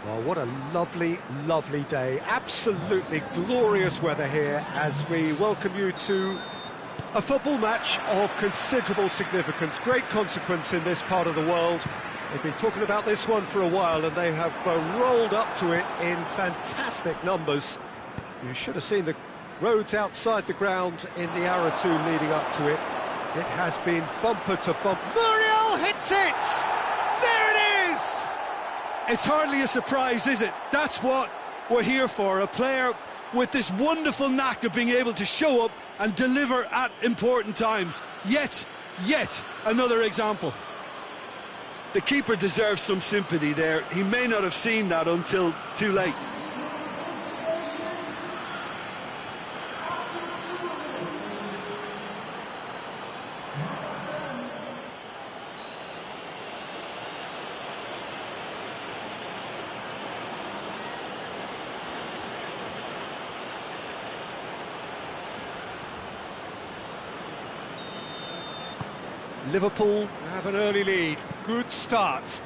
Well, what a lovely, lovely day. Absolutely glorious weather here as we welcome you to a football match of considerable significance, great consequence in this part of the world. They've been talking about this one for a while and they have rolled up to it in fantastic numbers. You should have seen the roads outside the ground in the hour or two leading up to it. It has been bumper to bumper. Muriel hits it! There it is! It's hardly a surprise, is it? That's what we're here for, a player with this wonderful knack of being able to show up and deliver at important times. Yet another example. The keeper deserves some sympathy there. He may not have seen that until too late. Liverpool have an early lead. Good start.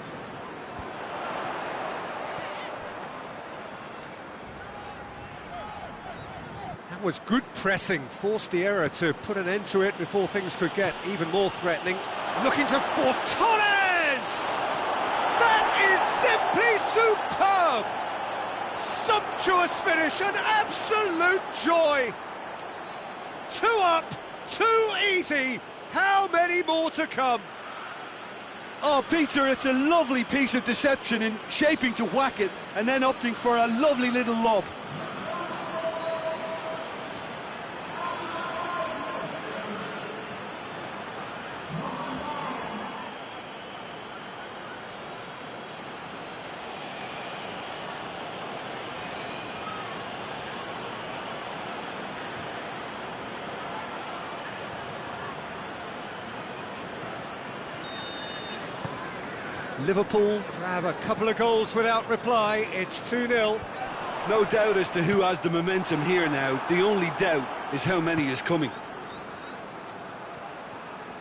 That was good pressing. Forced the error to put an end to it before things could get even more threatening. Looking to force Torres! That is simply superb! Sumptuous finish, an absolute joy! 2 up, 2 easy. How many more to come? Oh, Peter, it's a lovely piece of deception in shaping to whack it and then opting for a lovely little lob. Liverpool grab a couple of goals without reply. It's 2-0. No doubt as to who has the momentum here now. The only doubt is how many is coming.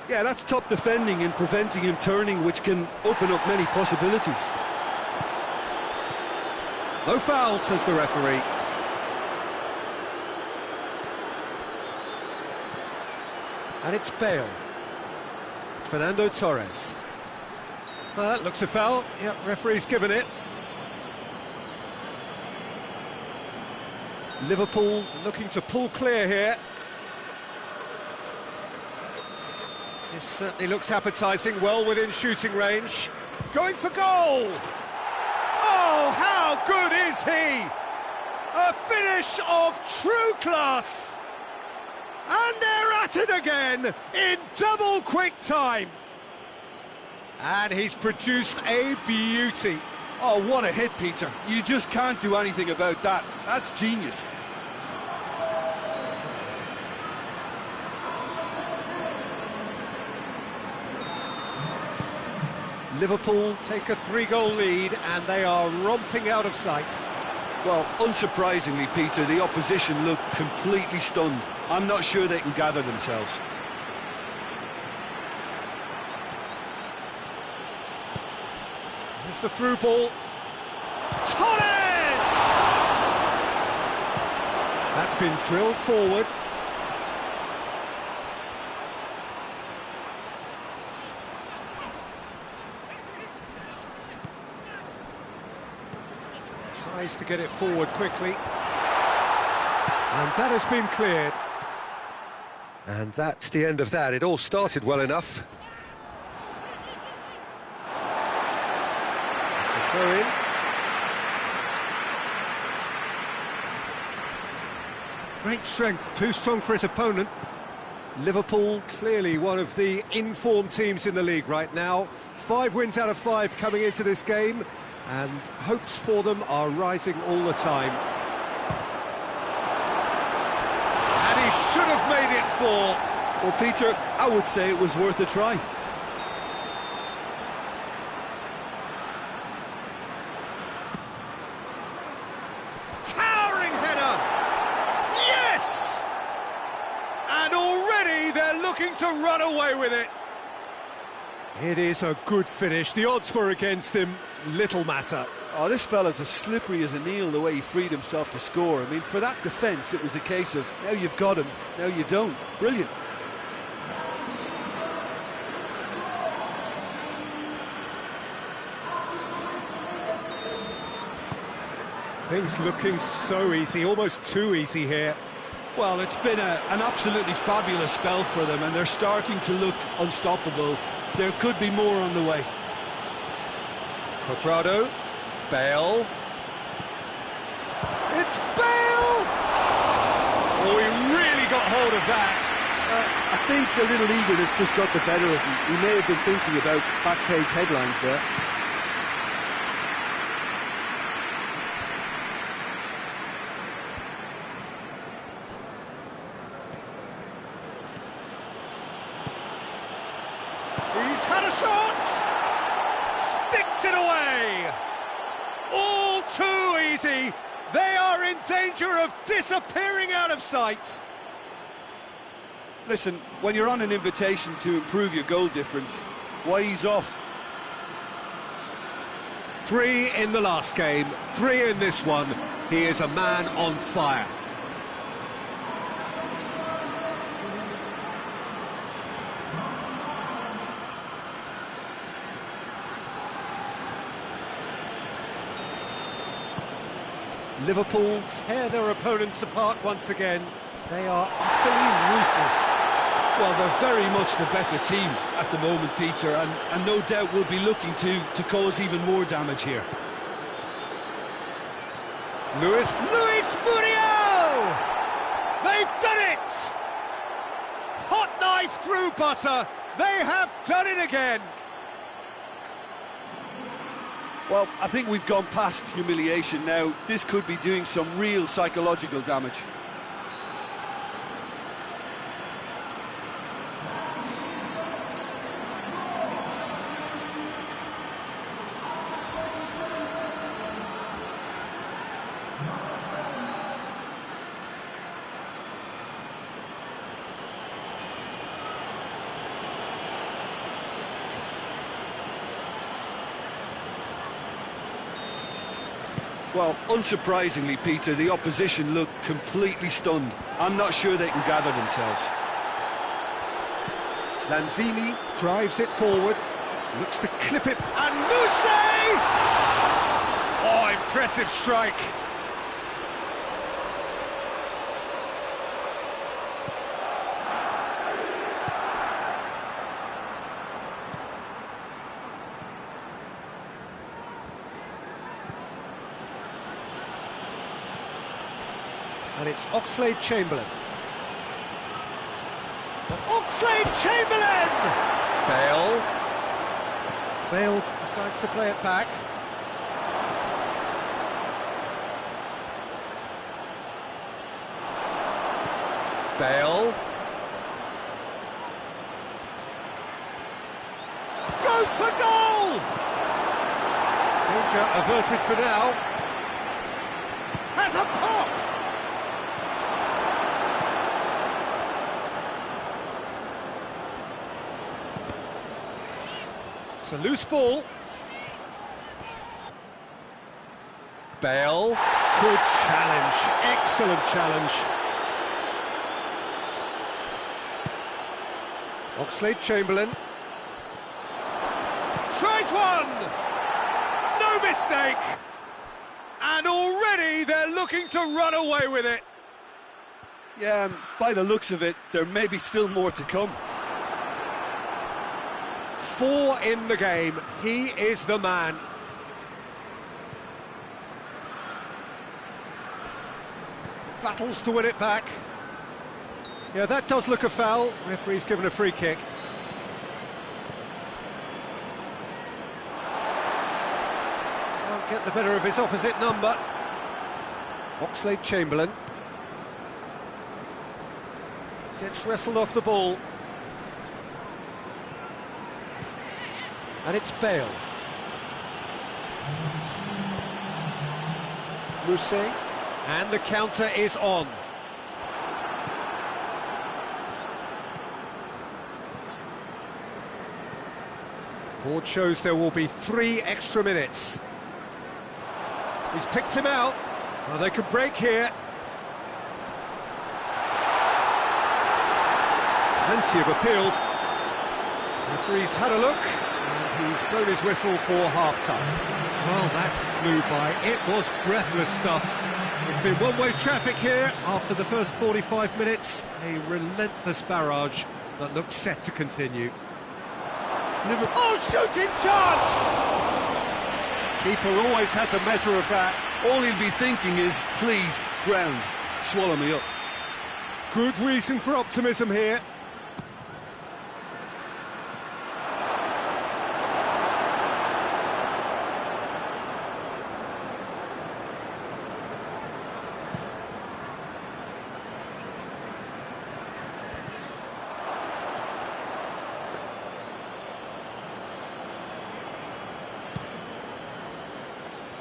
Yeah, that's top defending and preventing him turning, which can open up many possibilities. No foul, says the referee. And it's Bale. Fernando Torres. That looks a foul. Yep, referee's given it. Liverpool looking to pull clear here. This certainly looks appetising, well within shooting range. Going for goal! Oh, how good is he! A finish of true class! And they're at it again in double quick time. And he's produced a beauty. Oh, what a hit, Peter. You just can't do anything about that. That's genius. Liverpool take a 3-goal lead and they are romping out of sight. Well, unsurprisingly, Peter, the opposition look completely stunned. I'm not sure they can gather themselves. Here's the through ball. Torres! That's been drilled forward. Tries to get it forward quickly. And that has been cleared. And that's the end of that. It all started well enough. Throw in. Great strength, too strong for his opponent. Liverpool clearly one of the informed teams in the league right now. 5 wins out of 5 coming into this game, and hopes for them are rising all the time. And he should have made it 4. Well, Peter, I would say it was worth a try. Towering header! Yes! And already they're looking to run away with it. It is a good finish. The odds were against him. Little matter. Oh, this fella's as slippery as an eel the way he freed himself to score. I mean, for that defence, it was a case of, now you've got him, now you don't. Brilliant. Things looking so easy, almost too easy here. Well, it's been an absolutely fabulous spell for them, and they're starting to look unstoppable. There could be more on the way. Quadrado, Bale. It's Bale! Oh, he really got hold of that. I think a little eagerness just got the better of him. He may have been thinking about back page headlines there. He's had a shot! Sticks it away! All too easy! They are in danger of disappearing out of sight! Listen, when you're on an invitation to improve your goal difference, why ease off? 3 in the last game, 3 in this one. He is a man on fire. Liverpool tear their opponents apart once again. They are utterly ruthless. Well, they're very much the better team at the moment, Peter, and no doubt will be looking to cause even more damage here. Luis Muriel! They've done it! Hot knife through butter. They have done it again. Well, I think we've gone past humiliation now. This could be doing some real psychological damage. Well, unsurprisingly, Peter, the opposition look completely stunned. I'm not sure they can gather themselves. Lanzini drives it forward, looks to clip it, and Mousse! Oh, impressive strike. And it's Oxlade-Chamberlain. Oxlade-Chamberlain! Bale decides to play it back. Bale. Goes for goal! Danger averted for now. Has a pop! It's a loose ball. Bale. Good challenge. Excellent challenge. Oxlade-Chamberlain. Tries one! No mistake! And already they're looking to run away with it. Yeah, and by the looks of it, there may be still more to come. 4 in the game. He is the man. Battles to win it back. Yeah, that does look a foul. Referee's given a free kick. Can't get the better of his opposite number. Oxlade-Chamberlain. Gets wrestled off the ball. And it's Bale. Mousse. And the counter is on. Board shows there will be 3 extra minutes. He's picked him out. Well, they could break here. Plenty of appeals. The referee's had a look, and he's blown his whistle for half-time. Well, that flew by. It was breathless stuff. It's been one-way traffic here after the first 45 minutes. A relentless barrage that looks set to continue. Oh, shooting chance! Keeper always had the measure of that. All he'll be thinking is, please, ground, swallow me up. Good reason for optimism here.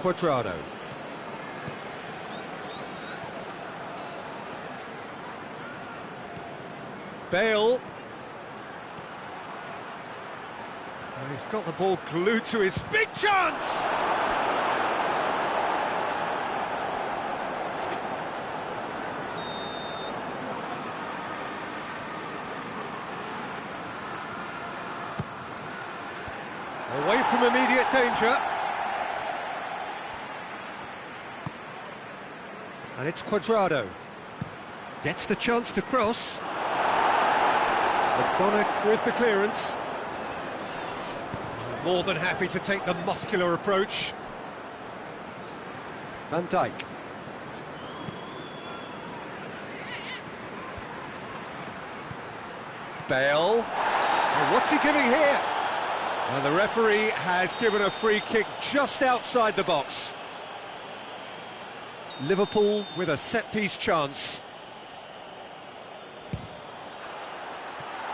Cuadrado. Bale. He's got the ball glued to his big chance! Away from immediate danger. And it's Cuadrado. Gets the chance to cross. Bonnet with the clearance. More than happy to take the muscular approach. Van Dijk. Bale. And what's he giving here? Well, the referee has given a free kick just outside the box. Liverpool with a set-piece chance.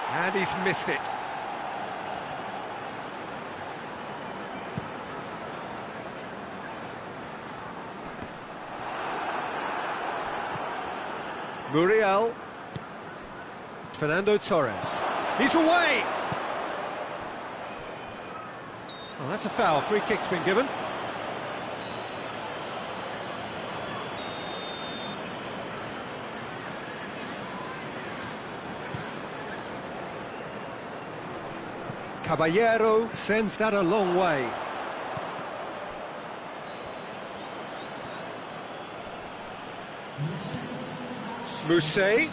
And he's missed it. Muriel. Fernando Torres. He's away! Oh, that's a foul. Free kick's been given. Caballero sends that a long way. Mousset.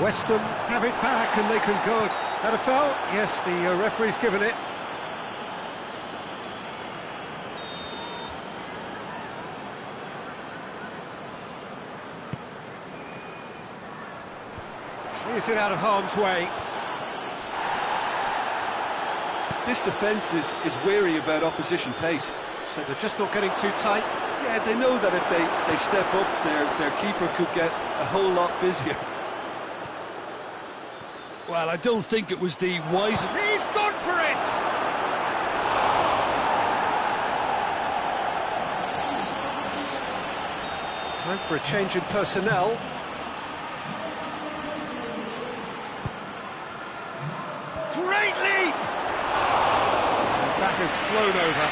West Ham have it back and they can go. Had a foul? Yes, the referee's given it. Clears it out of harm's way. This defence is wary about opposition pace. So they're just not getting too tight. Yeah, they know that if they step up, their keeper could get a whole lot busier. Well, I don't think it was the wise... He's gone for it! Time for a change in personnel. Great leap! That has flown over.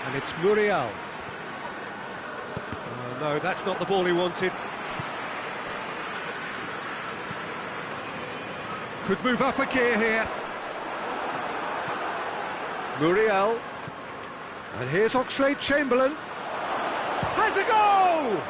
And it's Muriel. Oh, no, that's not the ball he wanted. Could move up a gear here. Muriel. And here's Oxlade-Chamberlain. Has a goal!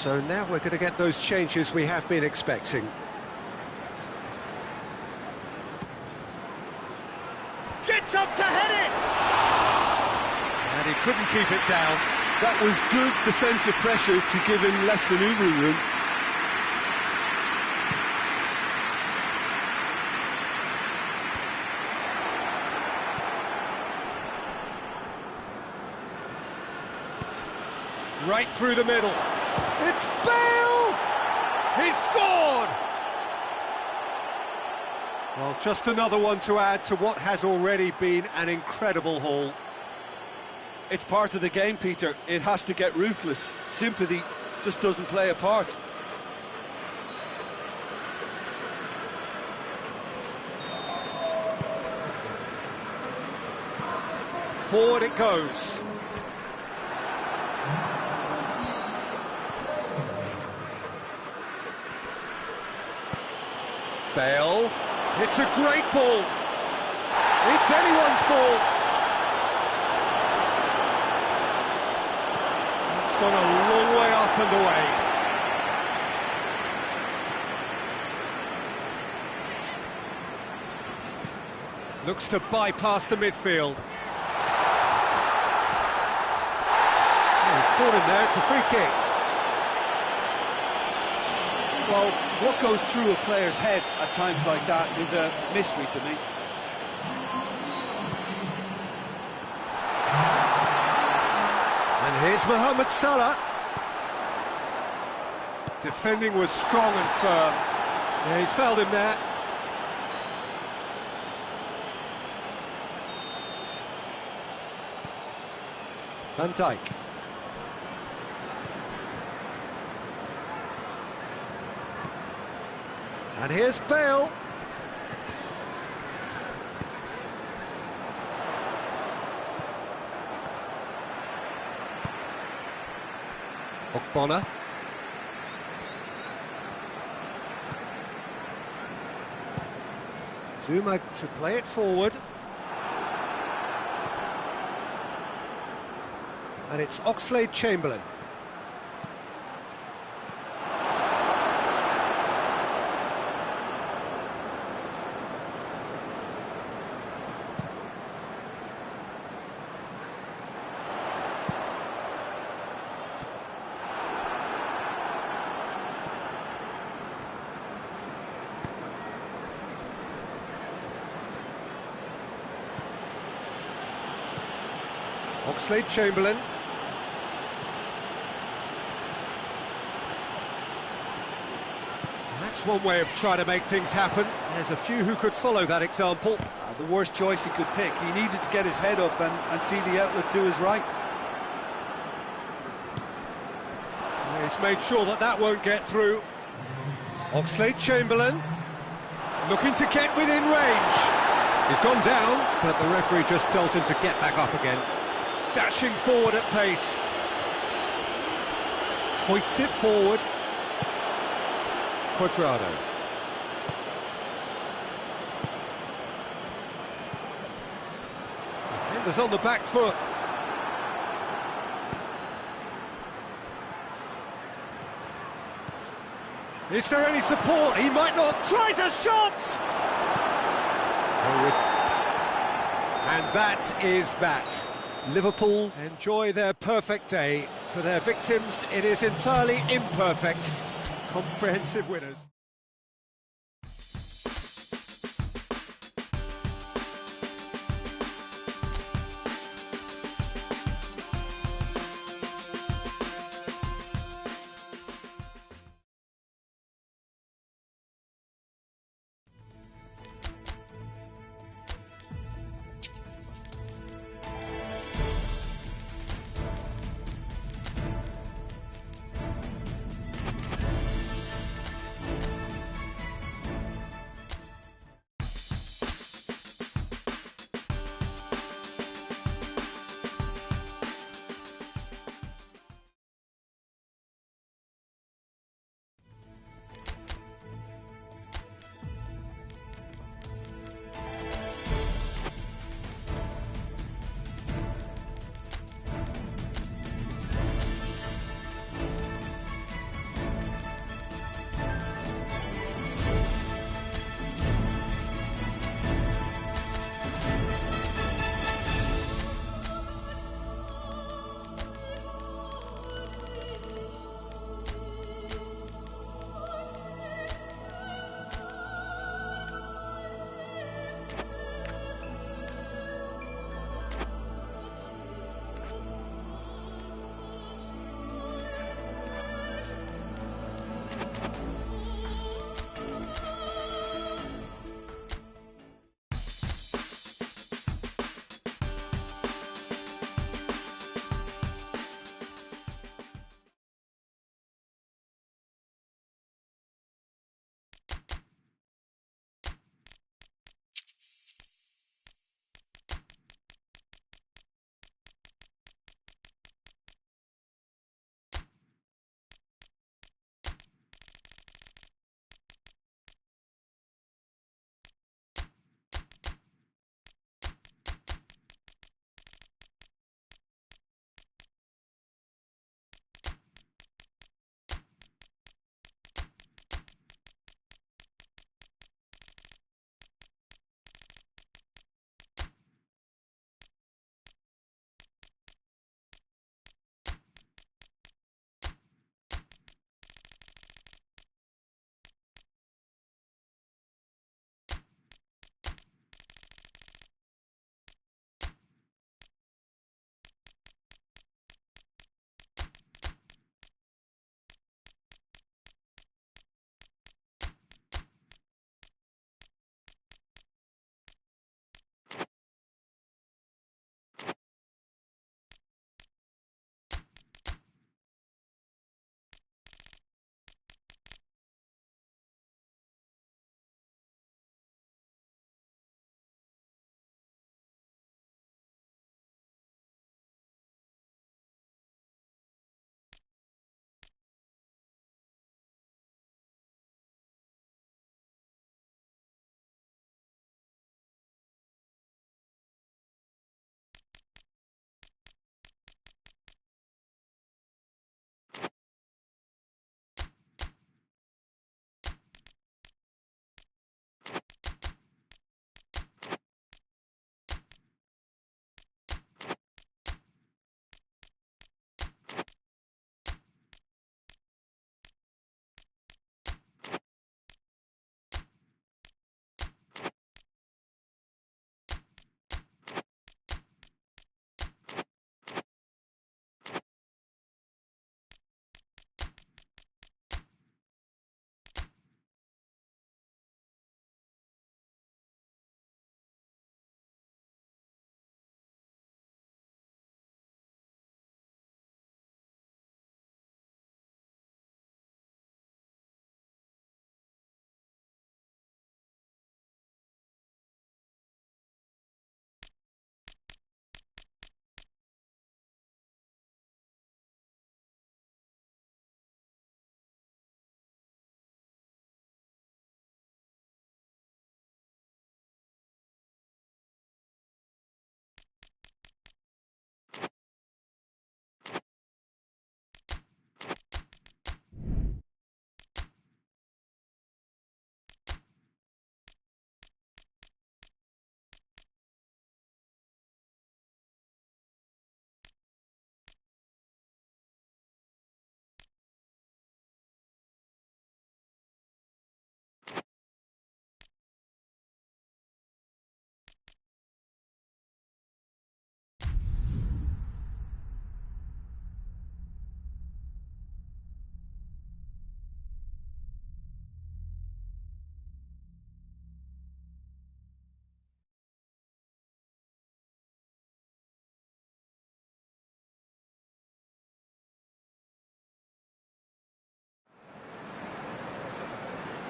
So now we're going to get those changes we have been expecting. Gets up to head it! And he couldn't keep it down. That was good defensive pressure to give him less manoeuvring room. Right through the middle. It's Bale! He scored! Well, just another one to add to what has already been an incredible haul. It's part of the game, Peter. It has to get ruthless. Sympathy just doesn't play a part. Forward it goes. Bale. It's a great ball. It's anyone's ball. It's gone a long way up and away. Looks to bypass the midfield. Oh, he's caught him there, it's a free kick. Well, what goes through a player's head at times like that is a mystery to me. And here's Mohamed Salah. Defending was strong and firm. Yeah, he's fouled him there. Van Dijk. And here's Bale. Ogbonna. Zuma to play it forward. And it's Oxlade-Chamberlain. Oxlade-Chamberlain. That's one way of trying to make things happen. There's a few who could follow that example. The worst choice he could pick. He needed to get his head up and see the outlet to his right. He's made sure that that won't get through. Oxlade-Chamberlain looking to get within range. He's gone down, but the referee just tells him to get back up again. Dashing forward at pace. Hoists it forward. Quadrado. Defenders on the back foot. Is there any support? He might not. Tries a shot! And that is that. Liverpool enjoy their perfect day. For their victims, it is entirely imperfect. Comprehensive winners.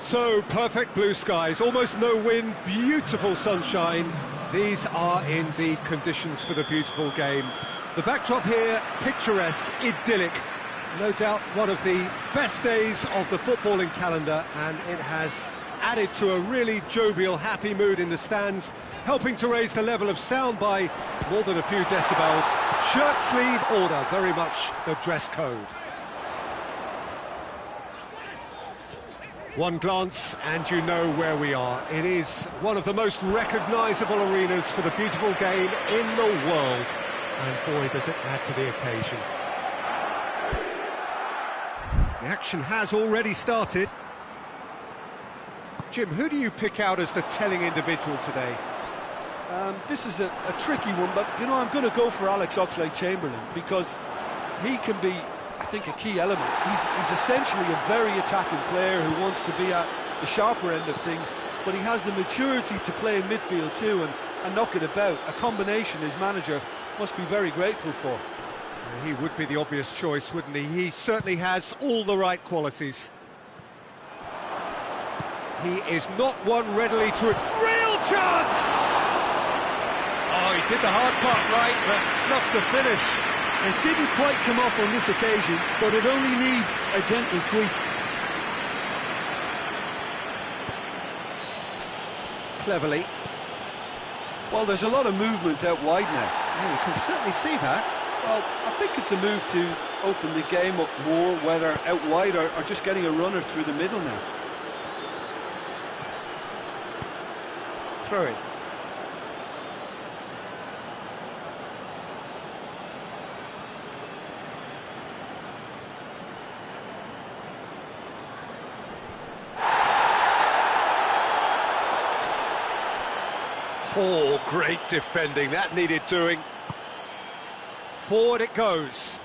So, perfect blue skies, almost no wind, beautiful sunshine. These are indeed conditions for the beautiful game. The backdrop here, picturesque, idyllic. No doubt one of the best days of the footballing calendar, and it has added to a really jovial, happy mood in the stands, helping to raise the level of sound by more than a few decibels. Shirt sleeve order, very much the dress code. One glance and you know where we are. It is one of the most recognisable arenas for the beautiful game in the world. And boy, does it add to the occasion. The action has already started. Jim, who do you pick out as the telling individual today? This is a tricky one, but, you know, I'm going to go for Alex Oxlade-Chamberlain because he can be, I think, a key element. He's essentially a very attacking player who wants to be at the sharper end of things, but he has the maturity to play in midfield too and knock it about. A combination his manager must be very grateful for. He would be the obvious choice, wouldn't he? He certainly has all the right qualities. He is not one readily to... Real chance! Oh, he did the hard part right, but not the finish. It didn't quite come off on this occasion, but it only needs a gentle tweak. Cleverly. Well, there's a lot of movement out wide now. Yeah, you can certainly see that. Well, I think it's a move to open the game up more, whether out wide or just getting a runner through the middle now. Throw it. Oh, great defending, that needed doing. Forward it goes.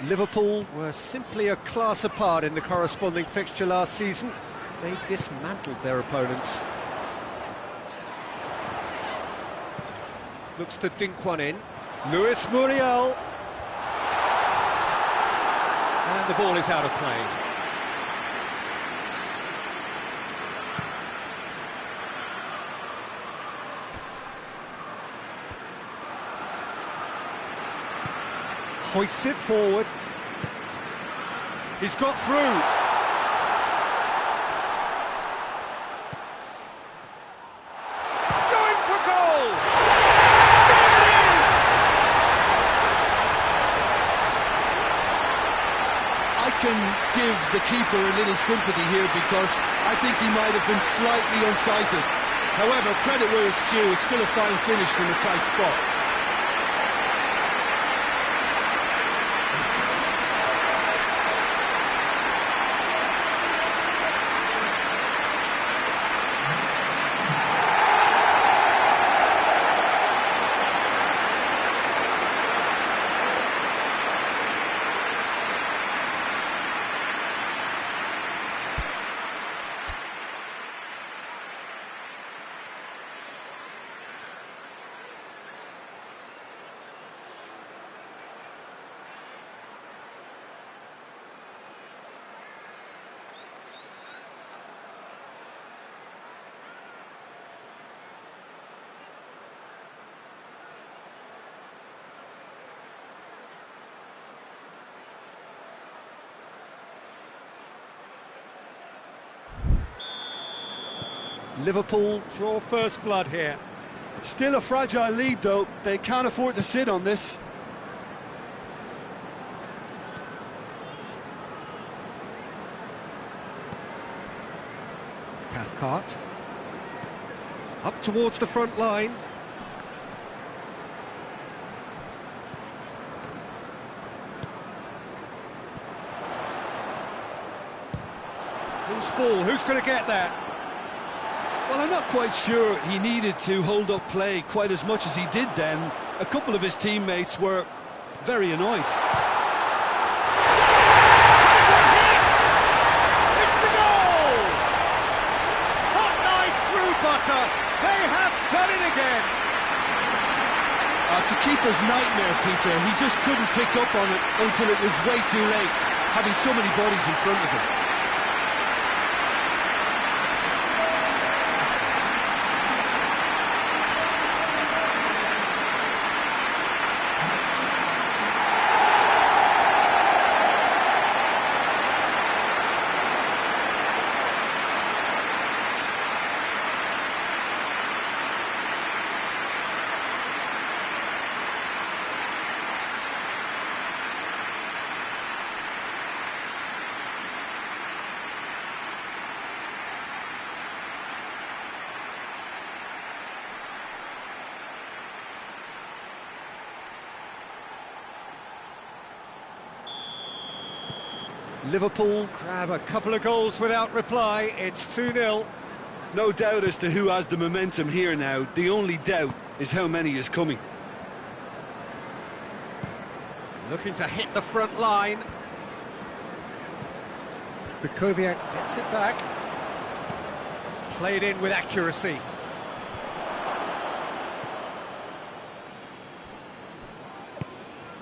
Liverpool were simply a class apart in the corresponding fixture last season. They dismantled their opponents. Looks to dink one in. Luis Muriel. And the ball is out of play. Hoists it forward. He's got through. Going for goal! There it is! I can give the keeper a little sympathy here because I think he might have been slightly unsighted. However, credit where it's due, it's still a fine finish from a tight spot. Liverpool draw first blood here. Still a fragile lead though, they can't afford to sit on this. Cathcart. Up towards the front line. Who's ball? Who's going to get that? Well, I'm not quite sure he needed to hold up play quite as much as he did then. A couple of his teammates were very annoyed. It's a hit! It's a goal! Hot knife through butter. They have done it again. It's a keeper's nightmare, Peter. He just couldn't pick up on it until it was way too late. having so many bodies in front of him. Liverpool grab a couple of goals without reply. It's 2-0. No doubt as to who has the momentum here now. The only doubt is how many is coming. Looking to hit the front line. Vykoviak gets it back. Played in with accuracy.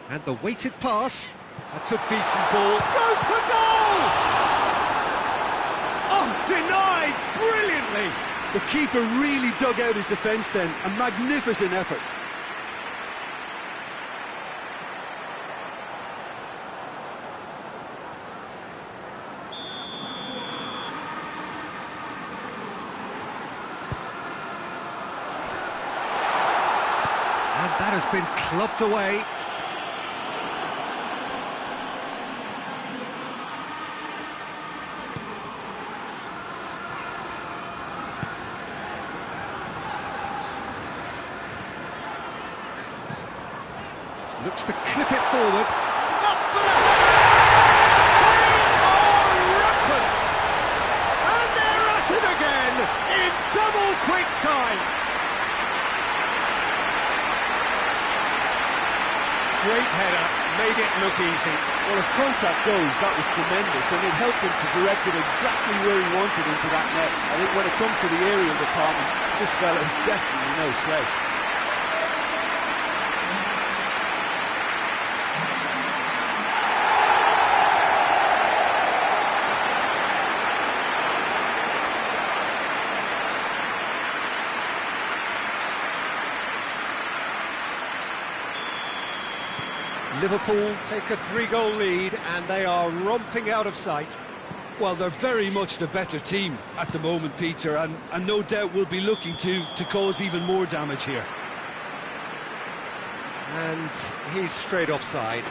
And the weighted pass. That's a decent ball. Goes for goal! Oh, denied brilliantly. The keeper really dug out his defence then. A magnificent effort. And that has been clubbed away. Looks to clip it forward. Up for the They are rampant! And they're at it again in double quick time. Great header, made it look easy. Well, as contact goes, that was tremendous, and it helped him to direct it exactly where he wanted into that net. I think when it comes to the aerial department, this fella is definitely no slouch. Liverpool take a 3-goal lead and they are romping out of sight. Well, they're very much the better team at the moment, Peter, and no doubt will be looking to cause even more damage here. And he's straight offside.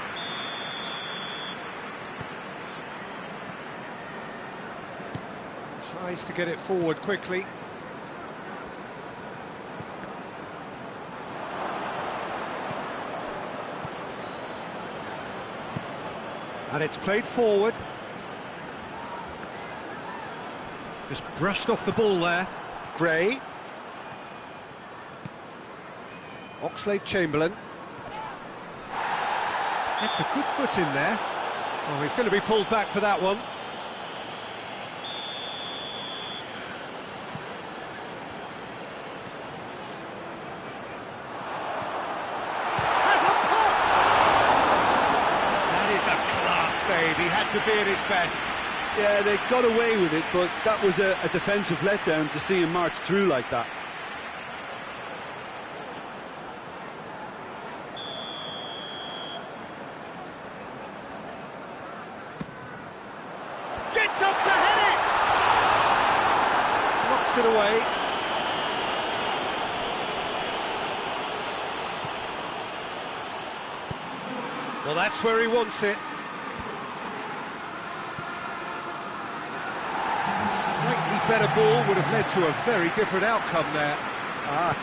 Tries to get it forward quickly. And it's played forward. Just brushed off the ball there. Gray. Oxlade-Chamberlain. That's a good foot in there. Oh, he's going to be pulled back for that one. He had to be at his best. Yeah, they got away with it, but that was a defensive letdown to see him march through like that. Gets up to hit it! Knocks it away. Well, that's where he wants it. Better ball would have led to a very different outcome there.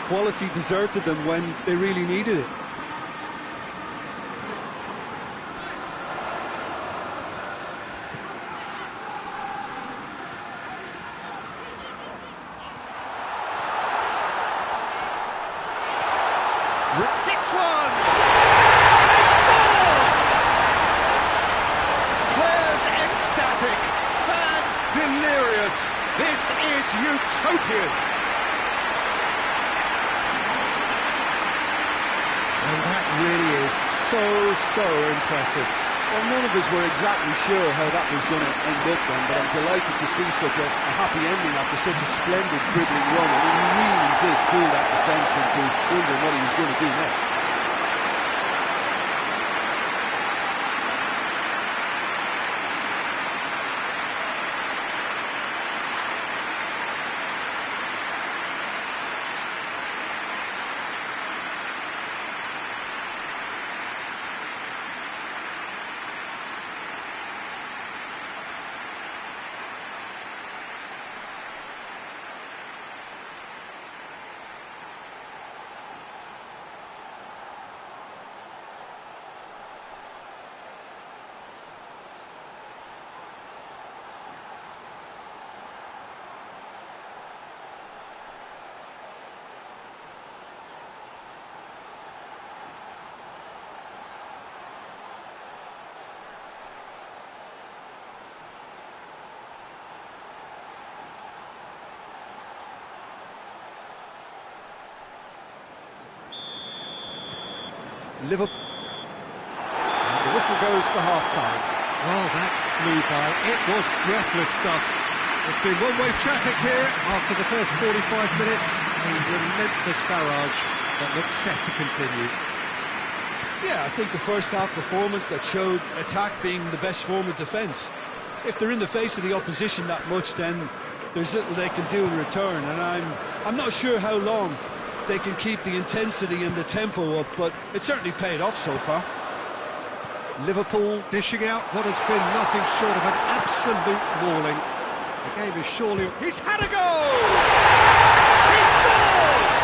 Quality deserted them when they really needed it. Hits one! They scored! Players ecstatic, fans delirious. This is utopian! And that really is so impressive. Well, none of us were exactly sure how that was going to end up then, but I'm delighted to see such a happy ending after such a splendid dribbling run. I mean, he really did fool that defence into wondering what he was going to do next. Liverpool. And the whistle goes for half-time. Well, that flew by. It was breathless stuff. It's been one-way traffic here after the first 45 minutes. A relentless barrage that looks set to continue. Yeah, I think the first half performance that showed attack being the best form of defence. If they're in the face of the opposition that much, then there's little they can do in return, and I'm not sure how long they can keep the intensity and the tempo up, but it certainly paid off so far. Liverpool dishing out what has been nothing short of an absolute mauling. The game is surely... He's had a go! He scores!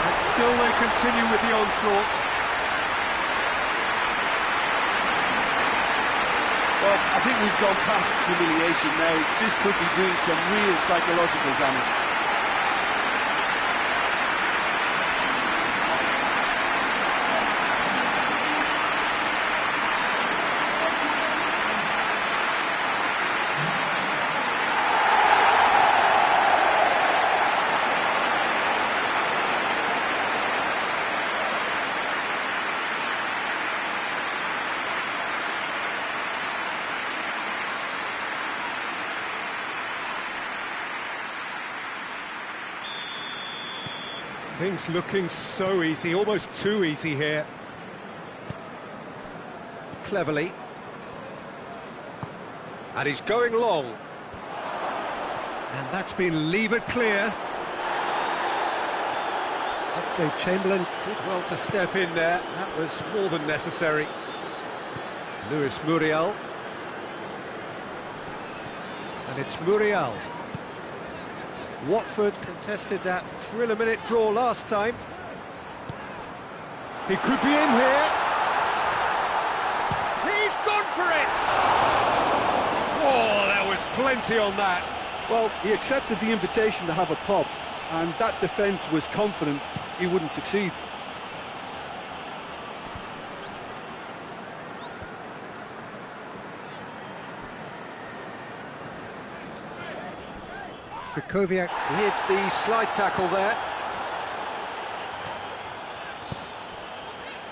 And still they continue with the onslaughts. Well, I think we've gone past humiliation now. This could be doing some real psychological damage. Things looking so easy, almost too easy here. Cleverly. And he's going long. And that's been levered clear. Chamberlain did well to step in there. That was more than necessary. Luis Muriel. And it's Muriel. Watford contested that thriller-minute draw last time. He could be in here. He's gone for it! Oh, there was plenty on that. Well, he accepted the invitation to have a pop, and that defence was confident he wouldn't succeed. Krychowiak with the slide tackle there.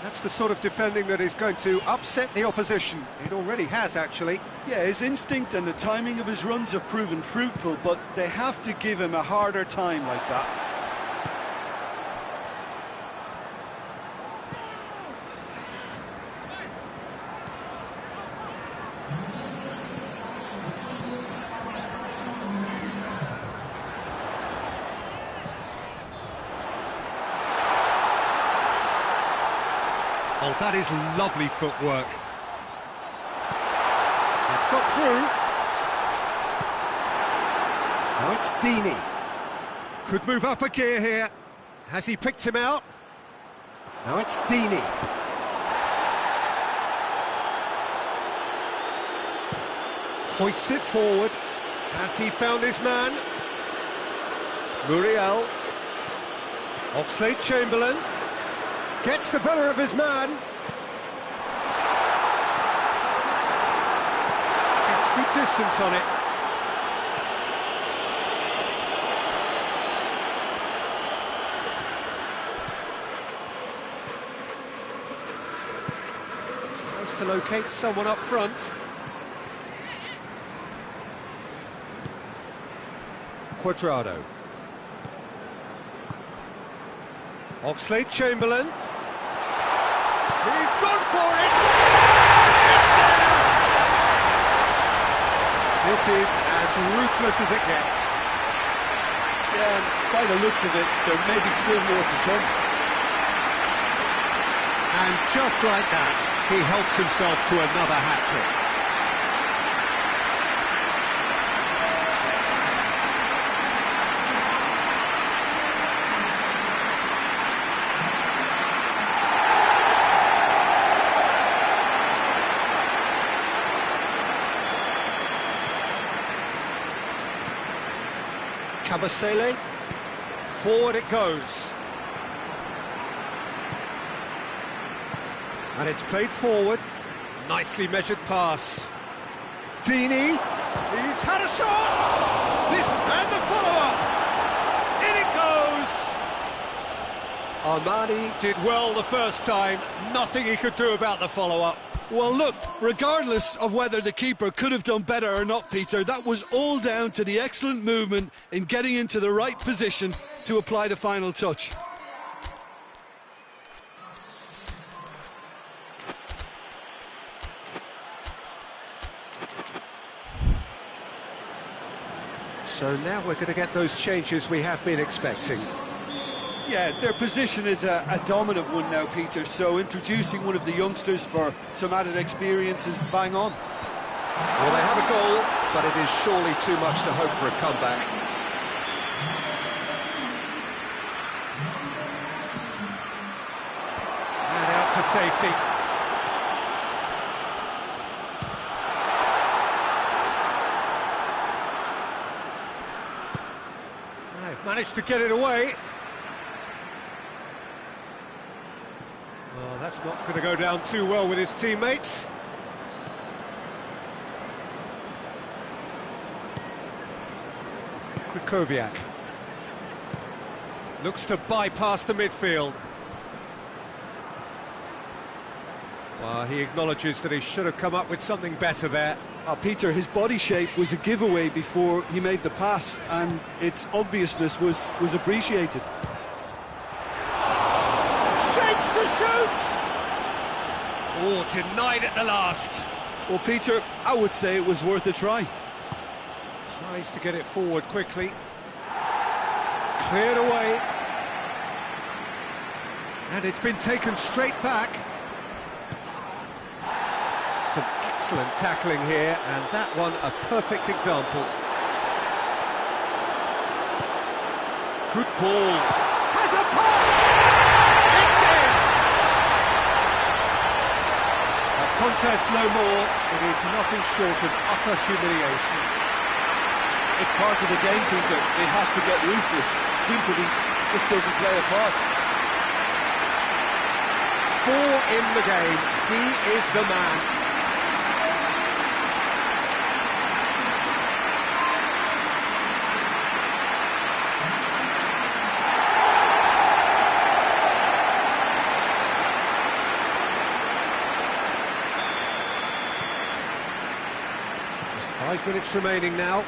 That's the sort of defending that is going to upset the opposition. It already has, actually. Yeah, his instinct and the timing of his runs have proven fruitful, but they have to give him a harder time like that. Oh, that is lovely footwork. It's got through. Now it's Deeney. Could move up a gear here. Has he picked him out? Now it's Deeney. Hoists it forward. Has he found his man? Muriel. Chamberlain. Gets the better of his man. Gets good distance on it. Needs to locate someone up front. Cuadrado. Oxlade-Chamberlain. He's gone for it! It's there! This is as ruthless as it gets. Yeah, and by the looks of it, there may be still more to come. And just like that, he helps himself to another hat-trick. Kabasele, forward it goes. And it's played forward, nicely measured pass. Dini, he's had a shot! And the follow-up! In it goes! Armani did well the first time, nothing he could do about the follow-up. Well, look, regardless of whether the keeper could have done better or not, Peter, that was all down to the excellent movement in getting into the right position to apply the final touch. So now we're going to get those changes we have been expecting. Yeah, their position is a dominant one now, Peter, so introducing one of the youngsters for some added experience is bang on. Well, they have a goal, but it is surely too much to hope for a comeback. And out to safety. They've managed to get it away. Well, that's not going to go down too well with his teammates. Krychowiak looks to bypass the midfield. Well, he acknowledges that he should have come up with something better there. Peter, his body shape was a giveaway before he made the pass, and its obviousness was appreciated. Shapes to shoot! Oh, denied at the last. Well, Peter, I would say it was worth a try. Tries to get it forward quickly. Cleared away. And it's been taken straight back. Some excellent tackling here, and that one a perfect example. Good ball. Has a pop! It's in! A contest no more. It is nothing short of utter humiliation. It's part of the game, Peter. It has to get ruthless. Simply just doesn't play a part. 4 in the game. He is the man. Just 5 minutes remaining now.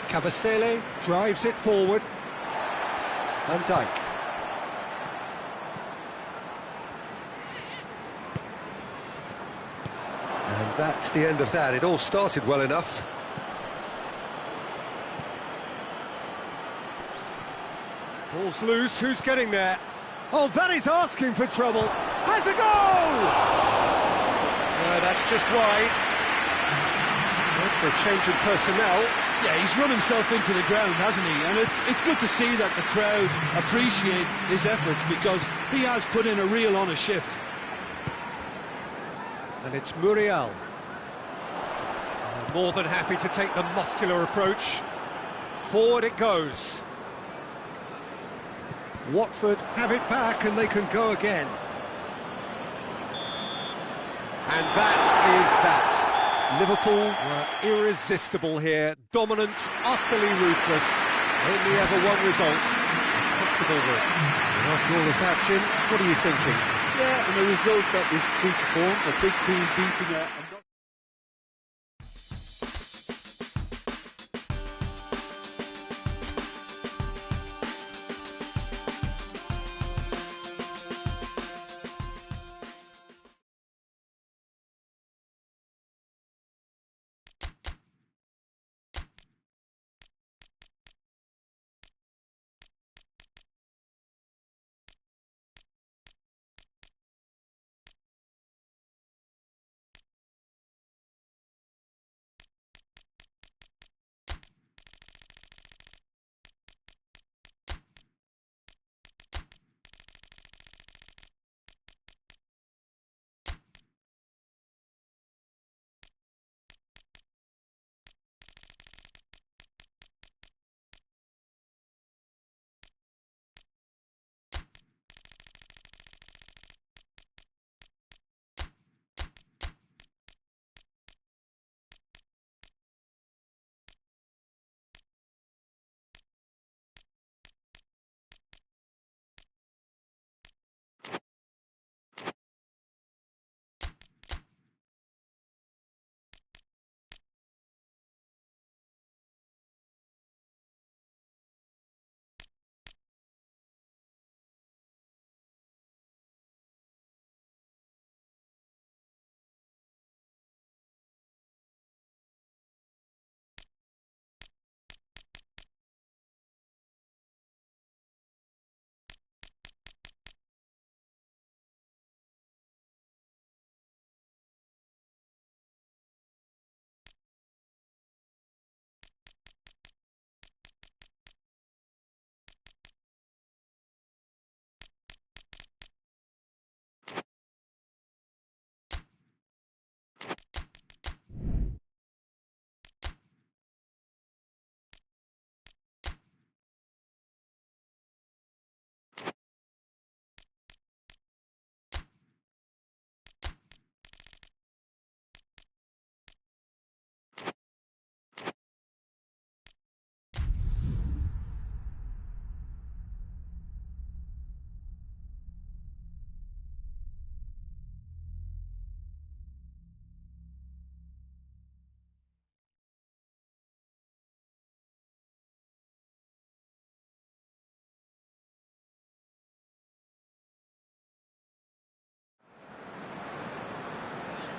Kabasele drives it forward. Van Dijk. And that's the end of that. It all started well enough. Ball's loose. Who's getting there? Oh, that is asking for trouble. Has a goal! That's just wide. Time for a change in personnel. Yeah, he's run himself into the ground, hasn't he? And it's good to see that the crowd appreciate his efforts, because he has put in a real honest shift. And it's Muriel. More than happy to take the muscular approach. Forward it goes. Watford have it back and they can go again. And that is that. Liverpool were irresistible here, dominant, utterly ruthless. Only ever one result, a comfortable win. And after all of that, Jim, what are you thinking? Yeah, and a result that is true to form, a big team beating a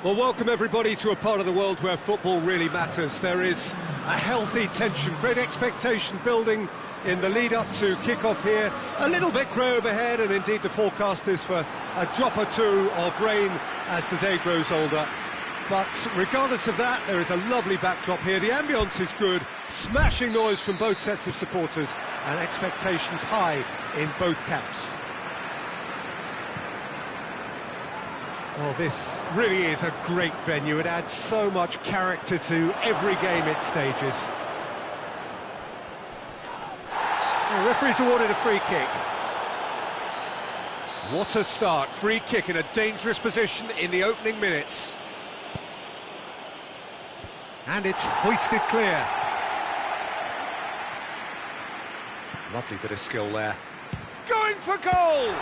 Well, welcome everybody to a part of the world where football really matters. There is a healthy tension, great expectation building in the lead-up to kick-off here. A little bit grey overhead, and indeed the forecast is for a drop or two of rain as the day grows older. But regardless of that, there is a lovely backdrop here. The ambience is good, smashing noise from both sets of supporters, and expectations high in both camps. Well, this really is a great venue. It adds so much character to every game it stages. The referee's awarded a free kick. What a start. Free kick in a dangerous position in the opening minutes. And it's hoisted clear. Lovely bit of skill there. Going for goal!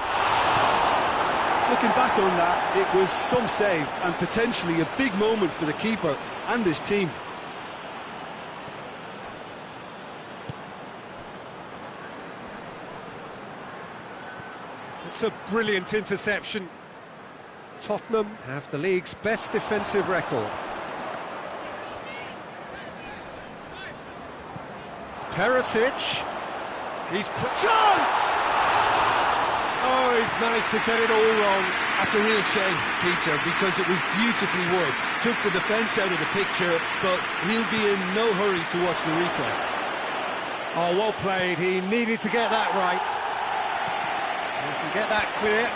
Looking back on that, it was some save and potentially a big moment for the keeper and his team. It's a brilliant interception. Tottenham have the league's best defensive record. Perisic. He's put chance! Oh, he's managed to get it all wrong. That's a real shame, Peter, because it was beautifully worked. Took the defence out of the picture, but he'll be in no hurry to watch the replay. Oh, well played. He needed to get that right. He can get that clear.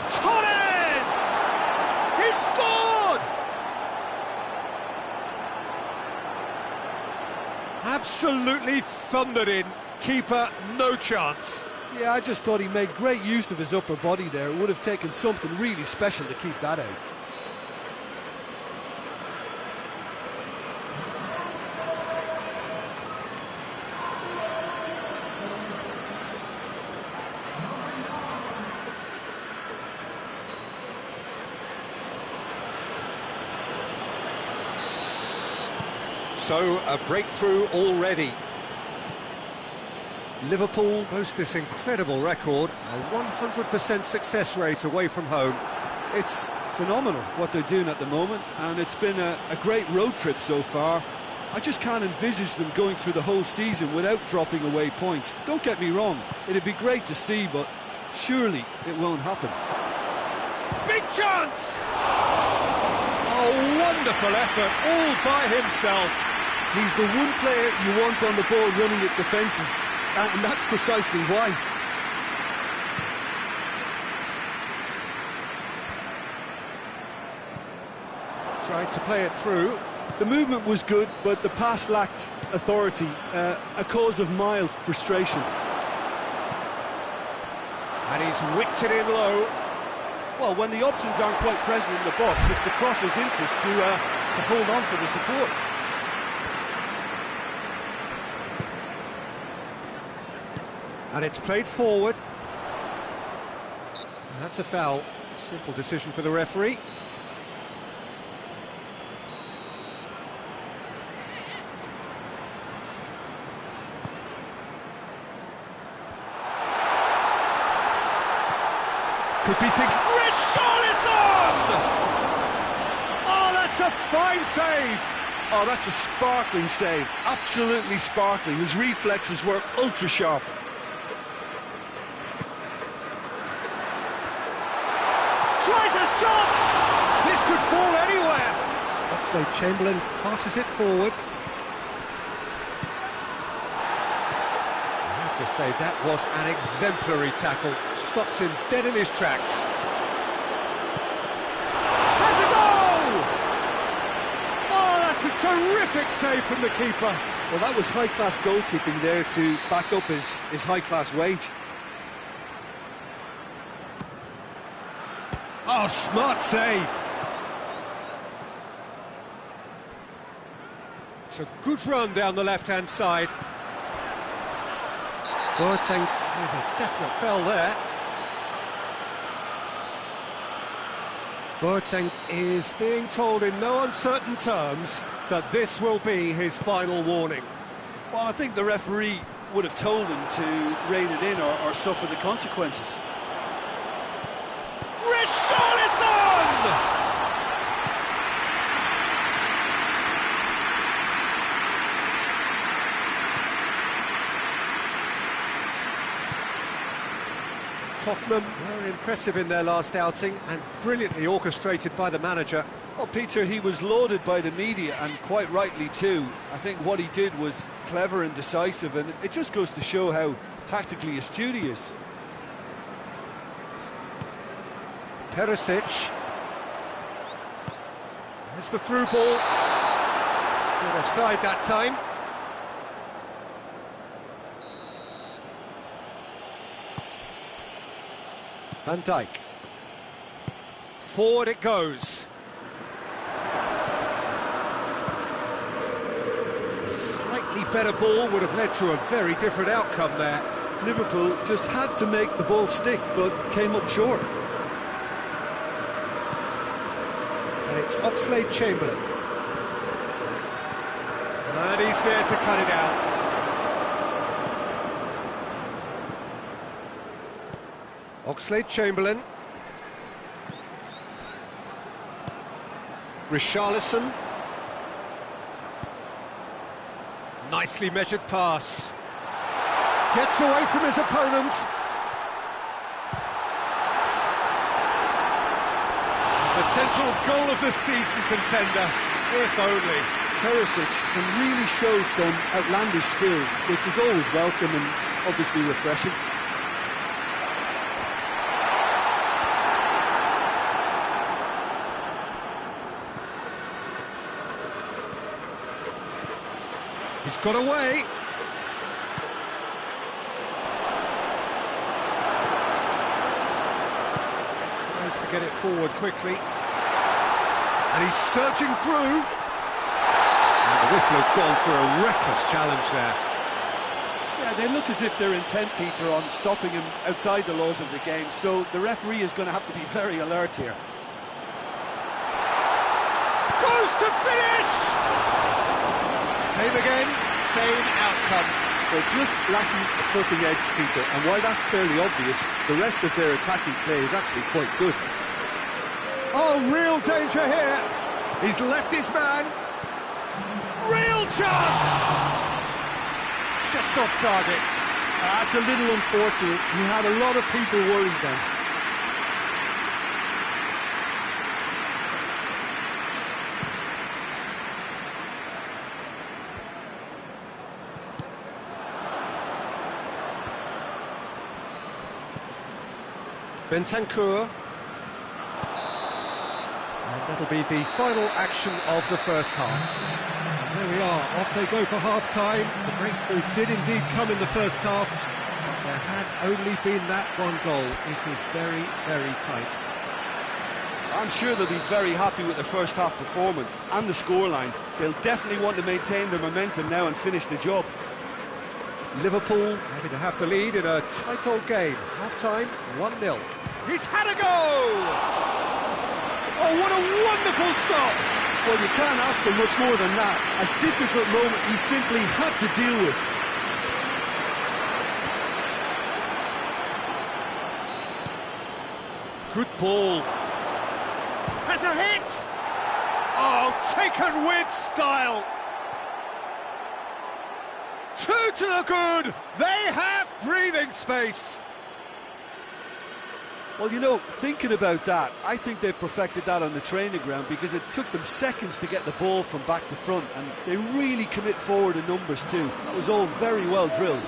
Torres! He scored! Absolutely thundered in. Keeper, no chance. Yeah, I just thought he made great use of his upper body there. It would have taken something really special to keep that out. So, a breakthrough already. Liverpool boast this incredible record, a 100% success rate away from home. It's phenomenal what they're doing at the moment, and it's been a great road trip so far. I just can't envisage them going through the whole season without dropping away points. Don't get me wrong, it'd be great to see, but surely it won't happen. Big chance! Oh, wonderful effort, all by himself. He's the one player you want on the ball running at defences, and that's precisely why. Tried to play it through. The movement was good, but the pass lacked authority, a cause of mild frustration. And he's whipped it in low. Well, when the options aren't quite present in the box, it's the crosser's interest to hold on for the support. And it's played forward. That's a foul. Simple decision for the referee. Could be thinking... Richarlison! Oh, that's a fine save! Oh, that's a sparkling save. Absolutely sparkling. His reflexes were ultra-sharp. Tries a shot! This could fall anywhere! Oxlade-Chamberlain passes it forward. I have to say, that was an exemplary tackle. Stopped him dead in his tracks. Has a goal! Oh, that's a terrific save from the keeper. Well, that was high-class goalkeeping there to back up his high-class wage. Oh, smart save. It's a good run down the left-hand side. Boateng with a definite fell there. Boateng is being told in no uncertain terms that this will be his final warning. Well, I think the referee would have told him to rein it in or suffer the consequences. Richarlison! Tottenham were impressive in their last outing and brilliantly orchestrated by the manager. Well, Peter, he was lauded by the media, and quite rightly too. I think what he did was clever and decisive, and it just goes to show how tactically astute he is. Perisic. There's the through ball. Good offside that time. Van Dijk. Forward it goes. A slightly better ball would have led to a very different outcome there. Liverpool just had to make the ball stick, but came up short. And it's Oxlade-Chamberlain. And he's there to cut it out. Oxlade-Chamberlain. Richarlison. Nicely measured pass. Gets away from his opponent. Potential goal of the season contender, if only. Perisic can really show some outlandish skills, which is always welcome and obviously refreshing. He's got away. Tries to get it forward quickly. And he's surging through. And the whistler's gone for a reckless challenge there. Yeah, they look as if they're intent, Peter, on stopping him outside the laws of the game, so the referee is going to have to be very alert here. Goes to finish! Same again, same outcome. They're just lacking a cutting edge, Peter, and while that's fairly obvious, the rest of their attacking play is actually quite good. Oh, real danger here. He's left his man. Real chance! Just off target. That's a little unfortunate. He had a lot of people worried then. Bentancur. And that'll be the final action of the first half. And there we are, off they go for half-time. The breakthrough did indeed come in the first half. But there has only been that one goal. It is very, very tight. I'm sure they'll be very happy with their first half performance and the scoreline. They'll definitely want to maintain their momentum now and finish the job. Liverpool having to have the lead in a tight old game. Half-time, 1-0. He's had a go! Oh, what a wonderful stop! Well, you can't ask for much more than that. A difficult moment he simply had to deal with. Good ball. Has a hit! Oh, taken with style! Two to the good! They have breathing space! Well, you know, thinking about that, I think they've perfected that on the training ground because it took them seconds to get the ball from back to front, and they really commit forward in numbers too. That was all very well drilled.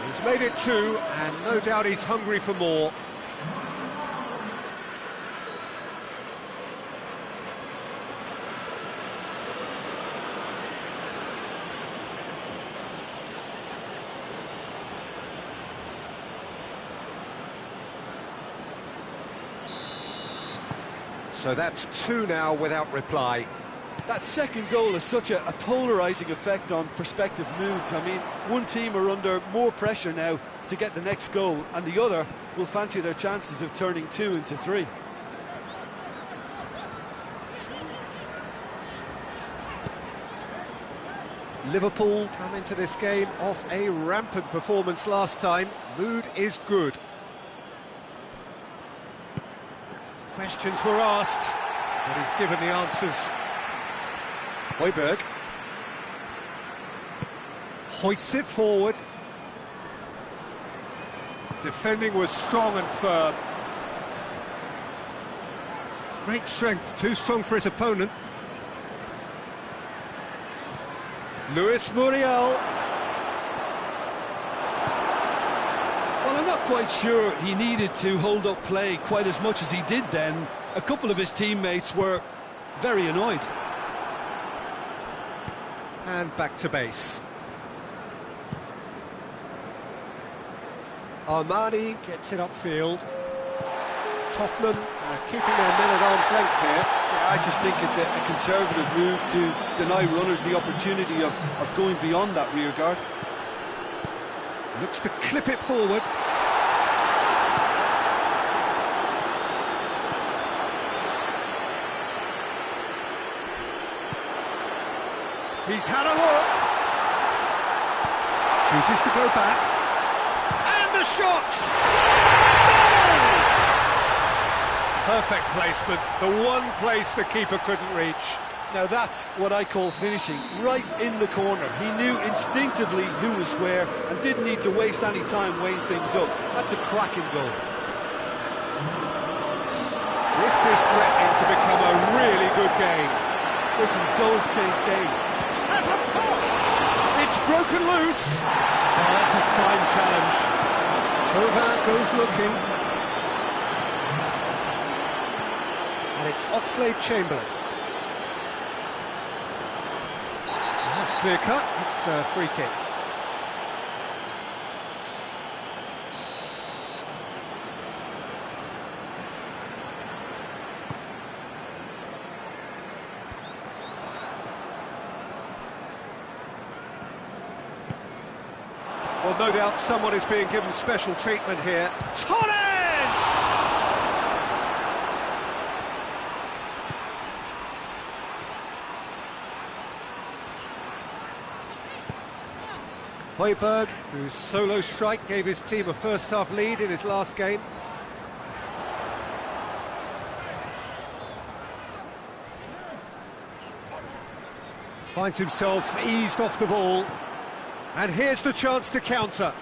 He's made it two, and no doubt he's hungry for more. So that's two now without reply. That second goal has such a polarising effect on prospective moods. I mean, one team are under more pressure now to get the next goal, and the other will fancy their chances of turning 2 into 3. Liverpool come into this game off a rampant performance last time. Mood is good. Questions were asked, but he's given the answers. Højbjerg hoists it forward. Defending was strong and firm. Great strength, too strong for his opponent. Luis Muriel. Well, I'm not quite sure he needed to hold up play quite as much as he did then. A couple of his teammates were very annoyed. And back to base. Armani gets it upfield. Tottenham keeping their men at arm's length here. I just think it's a conservative move to deny runners the opportunity of going beyond that rear guard. Looks to clip it forward. He's had a look. Chooses to go back. And the shot! Goal! Perfect placement. The one place the keeper couldn't reach. Now that's what I call finishing, right in the corner. He knew instinctively who was where and didn't need to waste any time weighing things up. That's a cracking goal. This is threatening to become a really good game. Listen, goals change games. Has a pop! It's broken loose. Oh, that's a fine challenge. Thauvin goes looking. And it's Oxlade-Chamberlain. That's clear cut, it's a free kick. Well, no doubt someone is being given special treatment here. Torres! Højbjerg, whose solo strike gave his team a first-half lead in his last game. Finds himself eased off the ball. And here's the chance to counter.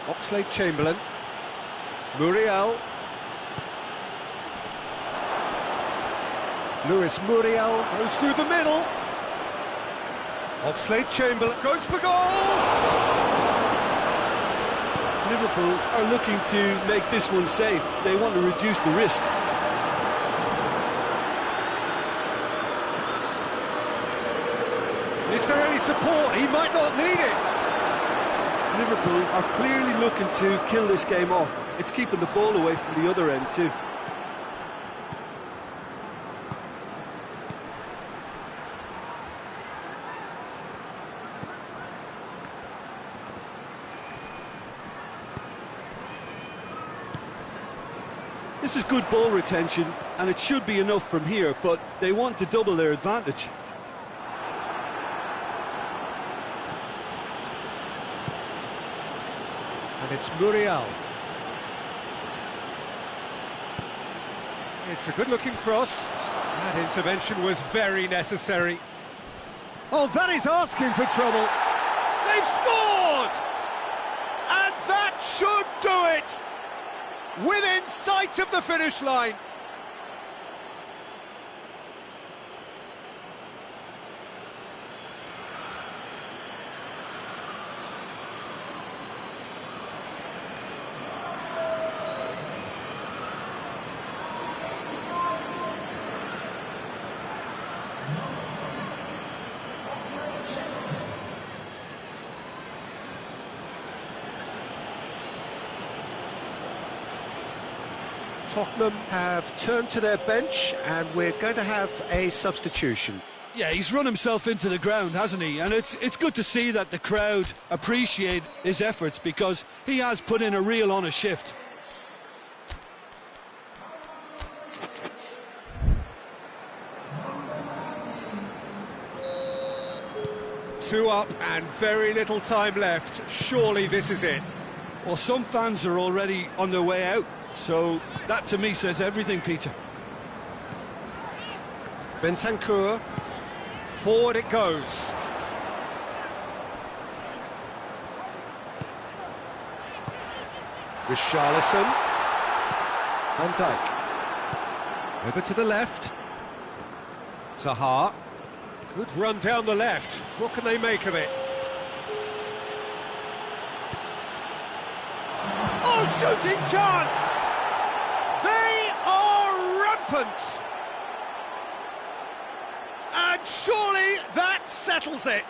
Oxlade-Chamberlain. Muriel. Luis Muriel goes through the middle. Oxlade-Chamberlain goes for goal! Liverpool are looking to make this one safe. They want to reduce the risk. Is there any support? He might not need it. Liverpool are clearly looking to kill this game off. It's keeping the ball away from the other end too. This is good ball retention, and it should be enough from here, but they want to double their advantage. And it's Muriel. It's a good-looking cross. That intervention was very necessary. Oh, that is asking for trouble. They've scored! And that should do it! Within sight of the finish line. Tottenham have turned to their bench and we're going to have a substitution. Yeah, he's run himself into the ground, hasn't he? And it's good to see that the crowd appreciate his efforts because he has put in a real honest shift. Two up and very little time left. Surely this is it. Well, some fans are already on their way out. So that to me says everything, Peter. Bentancur, forward it goes. Richarlison. Van Dijk. Over to the left. Zaha. Good run down the left. What can they make of it? Oh, shooting chance! They are rampant! And surely that settles it.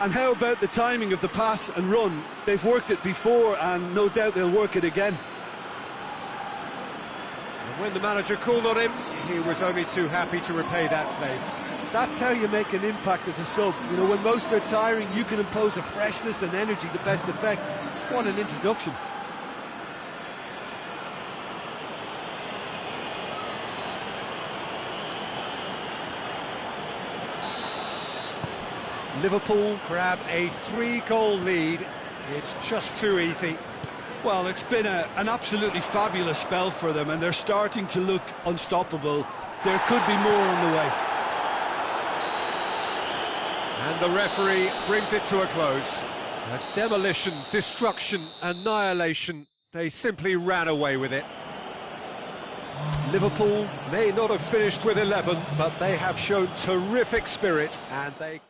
And how about the timing of the pass and run? They've worked it before and no doubt they'll work it again. And when the manager called on him, he was only too happy to repay that favour. That's how you make an impact as a sub. You know, when most are tiring, you can impose a freshness and energy to best effect. What an introduction. Liverpool grab a 3-goal lead. It's just too easy. Well, it's been an absolutely fabulous spell for them, and they're starting to look unstoppable. There could be more on the way. And the referee brings it to a close. A demolition, destruction, annihilation. They simply ran away with it. Liverpool may not have finished with 11, but they have shown terrific spirit and they...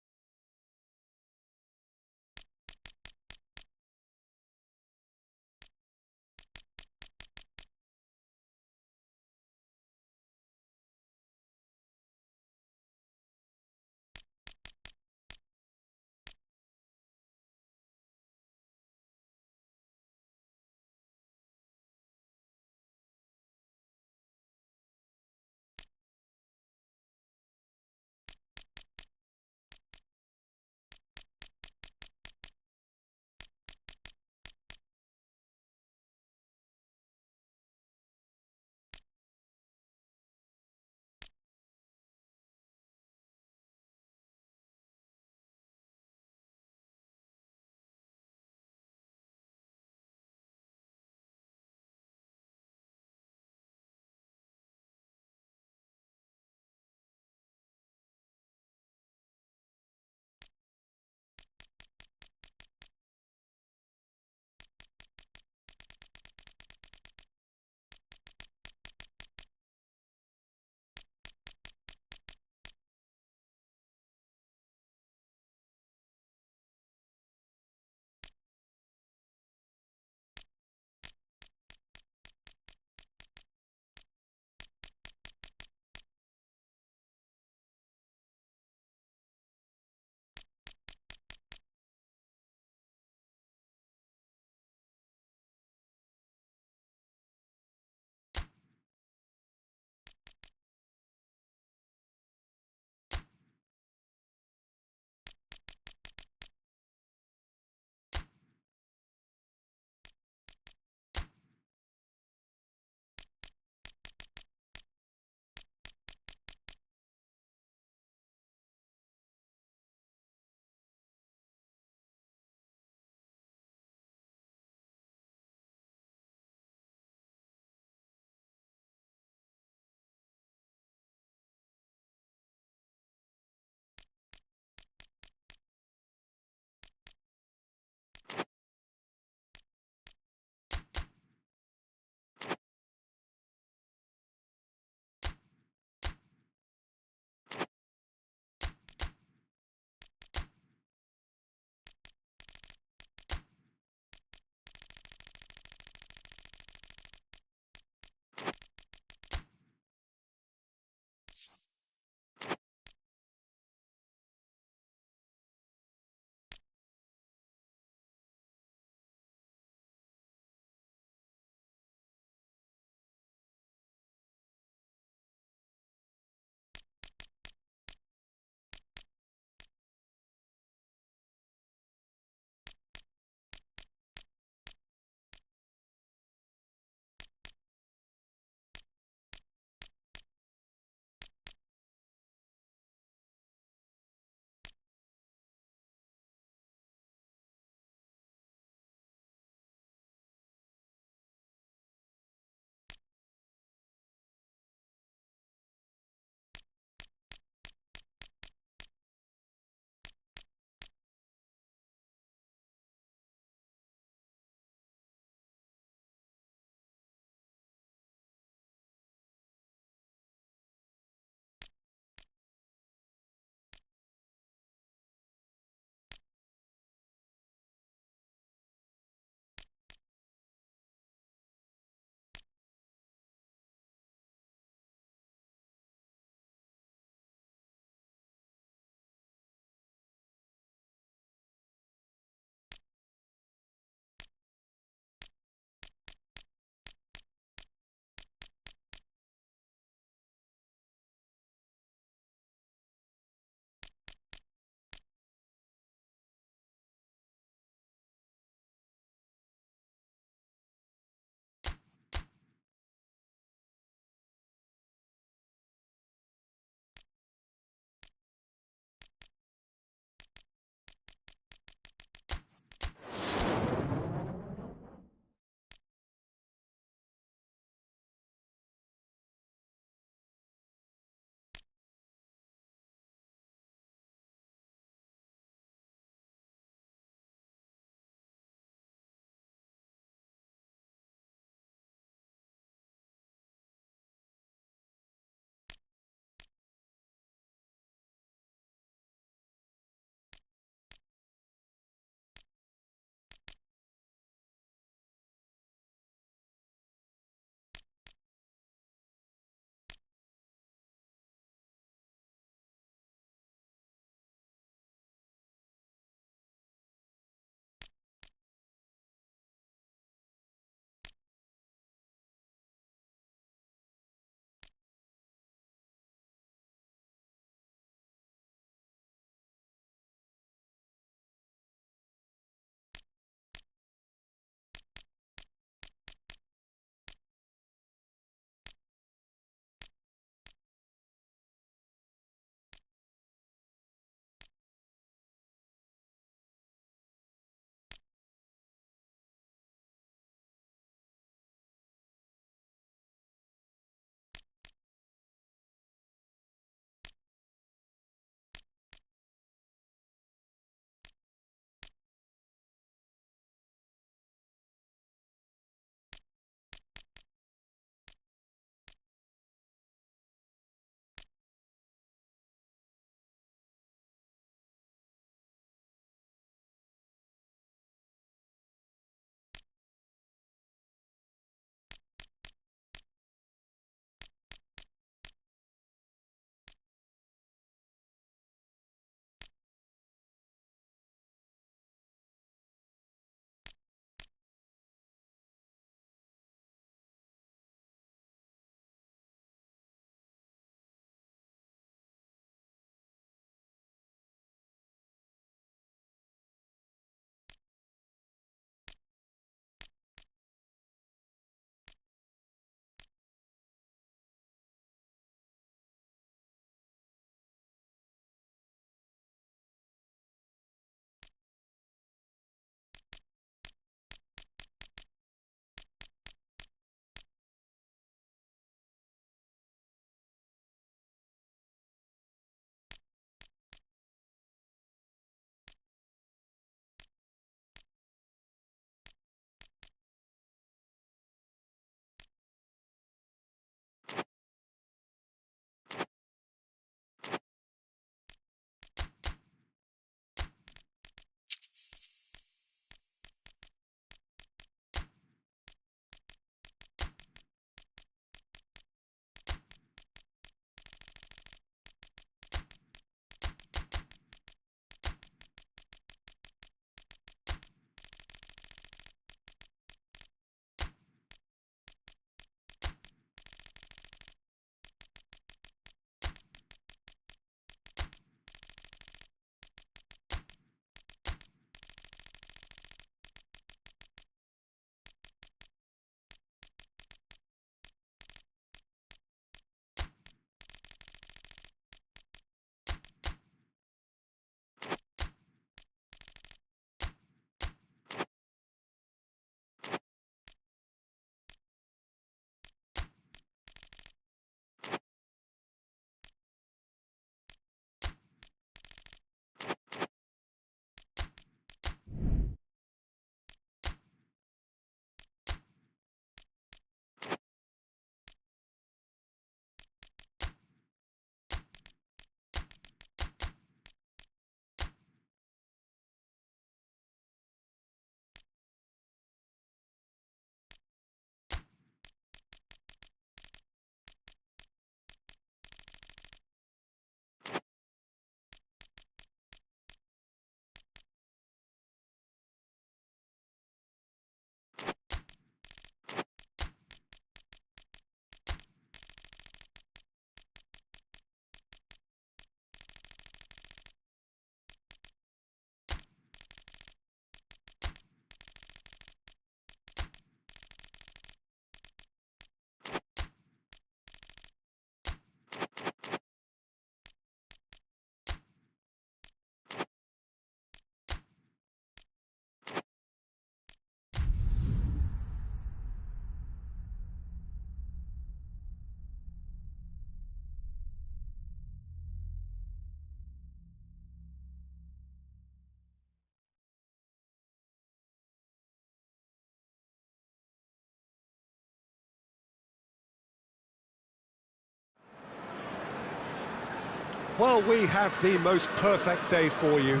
Well, we have the most perfect day for you.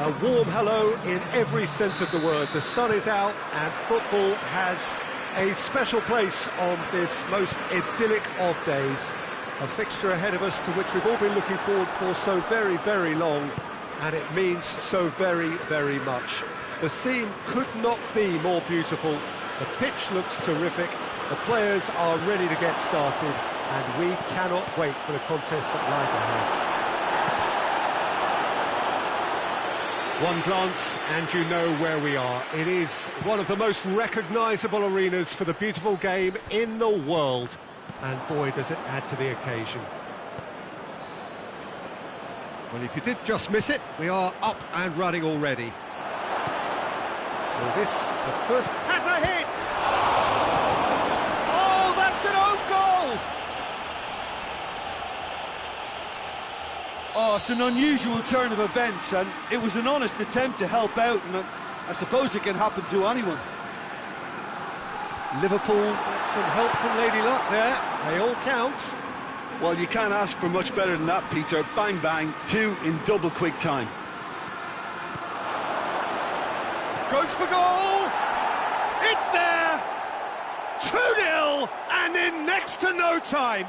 A warm hello in every sense of the word. The sun is out and football has a special place on this most idyllic of days. A fixture ahead of us to which we've all been looking forward for so very, very long, and it means so very, very much. The scene could not be more beautiful. The pitch looks terrific. The players are ready to get started, and we cannot wait for the contest that lies ahead. One glance and you know where we are. It is one of the most recognisable arenas for the beautiful game in the world. And boy, does it add to the occasion. Well, if you did just miss it, we are up and running already. So this, the first... has a hit! Oh, that's an own goal! Oh, it's an unusual turn of events, and it was an honest attempt to help out, and I suppose it can happen to anyone. Liverpool got some help from Lady Luck there. They all count. Well, you can't ask for much better than that, Peter. Bang, bang, two in double quick time. Goes for goal! It's there! 2-0 and in next to no time.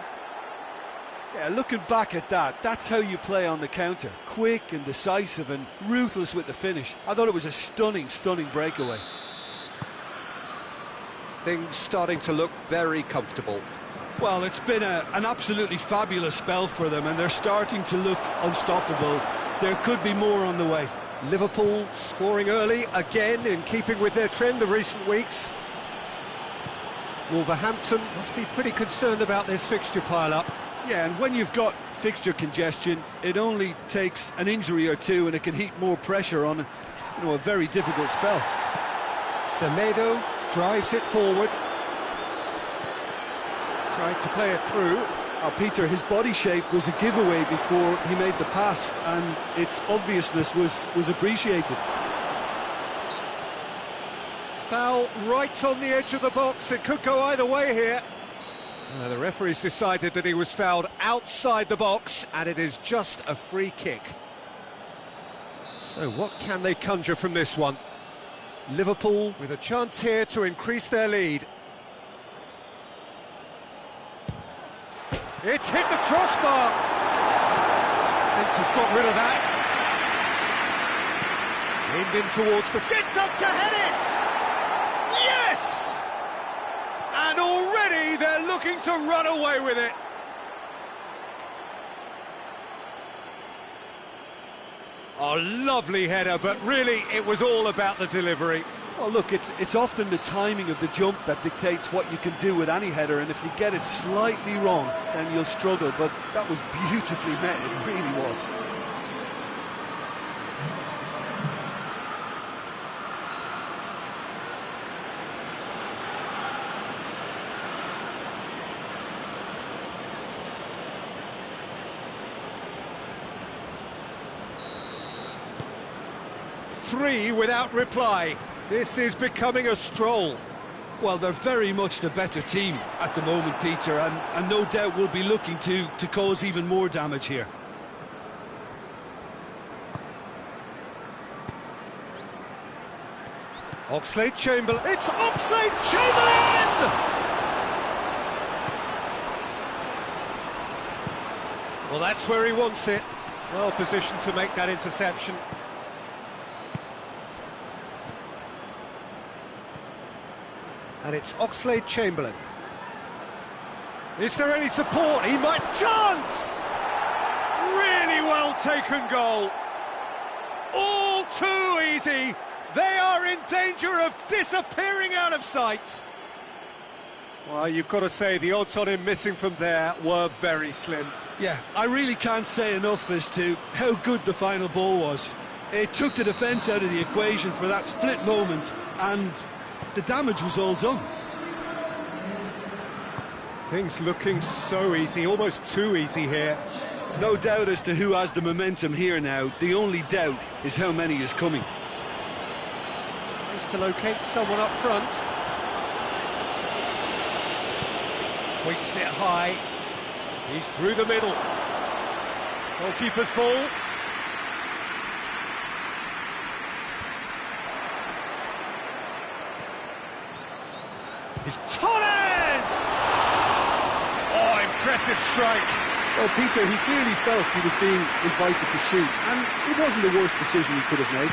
Yeah, looking back at that, that's how you play on the counter. Quick and decisive and ruthless with the finish. I thought it was a stunning, stunning breakaway. Things starting to look very comfortable. Well, it's been an absolutely fabulous spell for them, and they're starting to look unstoppable. There could be more on the way. Liverpool scoring early, again in keeping with their trend of recent weeks. Wolverhampton must be pretty concerned about this fixture pile-up. Yeah, and when you've got fixture congestion, it only takes an injury or two and it can heap more pressure on, a very difficult spell. Semedo drives it forward. Tried to play it through. Oh, Peter, his body shape was a giveaway before he made the pass, and its obviousness was appreciated. Foul right on the edge of the box. It could go either way here. The referee's decided that he was fouled outside the box, and it is just a free kick. So what can they conjure from this one? Liverpool with a chance here to increase their lead. It's hit the crossbar. Vince has got rid of that. Aimed in towards the... gets up to head it! Yes! And already they're looking to run away with it. Oh, lovely header, but really it was all about the delivery. Well, look, it's often the timing of the jump that dictates what you can do with any header, and if you get it slightly wrong, then you'll struggle, but that was beautifully met, it really was. Three without reply. This is becoming a stroll. Well, they're very much the better team at the moment, Peter, and no doubt will be looking to cause even more damage here. Oxlade-Chamberlain. It's Oxlade-Chamberlain! Well, that's where he wants it. Well positioned to make that interception. And it's Oxlade-Chamberlain. Is there any support? He might... chance! Really well taken goal. All too easy. They are in danger of disappearing out of sight. Well, you've got to say the odds on him missing from there were very slim. Yeah, I really can't say enough as to how good the final ball was. It took the defence out of the equation for that split moment, and the damage was all done. Things looking so easy, almost too easy here. No doubt as to who has the momentum here now. The only doubt is how many is coming. Tries to locate someone up front. Hoists it high. He's through the middle. Goalkeeper's ball. It's Torres! Oh, impressive strike. Well, Peter, he clearly felt he was being invited to shoot, and it wasn't the worst decision he could have made.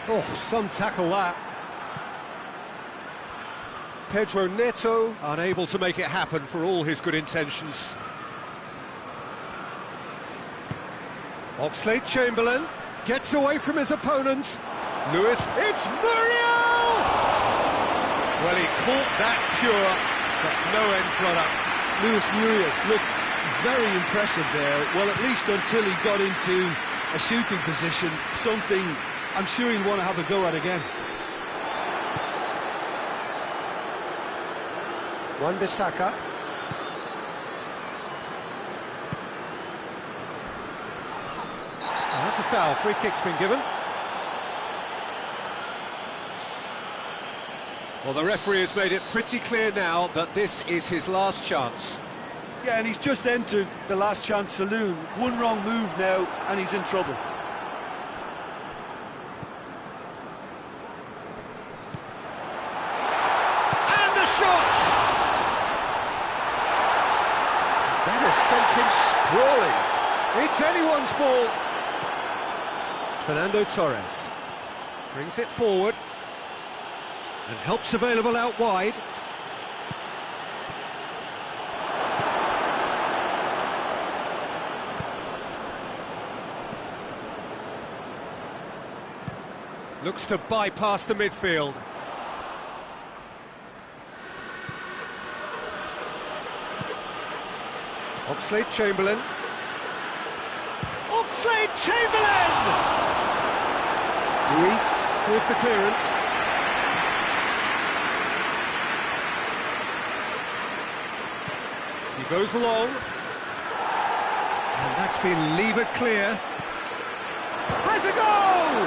Oh, some tackle that. Pedro Neto unable to make it happen for all his good intentions. Oxlade-Chamberlain gets away from his opponent. Lewis, it's Muriel! Well, he caught that pure, but no end product. Lewis Muriel looked very impressive there, well, at least until he got into a shooting position, something I'm sure he'll want to have a go at again. Wan-Bissaka. That's a foul. Free kick's been given. Well, the referee has made it pretty clear now that this is his last chance. Yeah, and he's just entered the last chance saloon. One wrong move now, and he's in trouble. And the shot! That has sent him sprawling. It's anyone's ball. Fernando Torres brings it forward and helps available out wide. Looks to bypass the midfield. Oxlade-Chamberlain. Oxlade-Chamberlain! Luis with the clearance. He goes long. And that's been levered clear. Has a goal!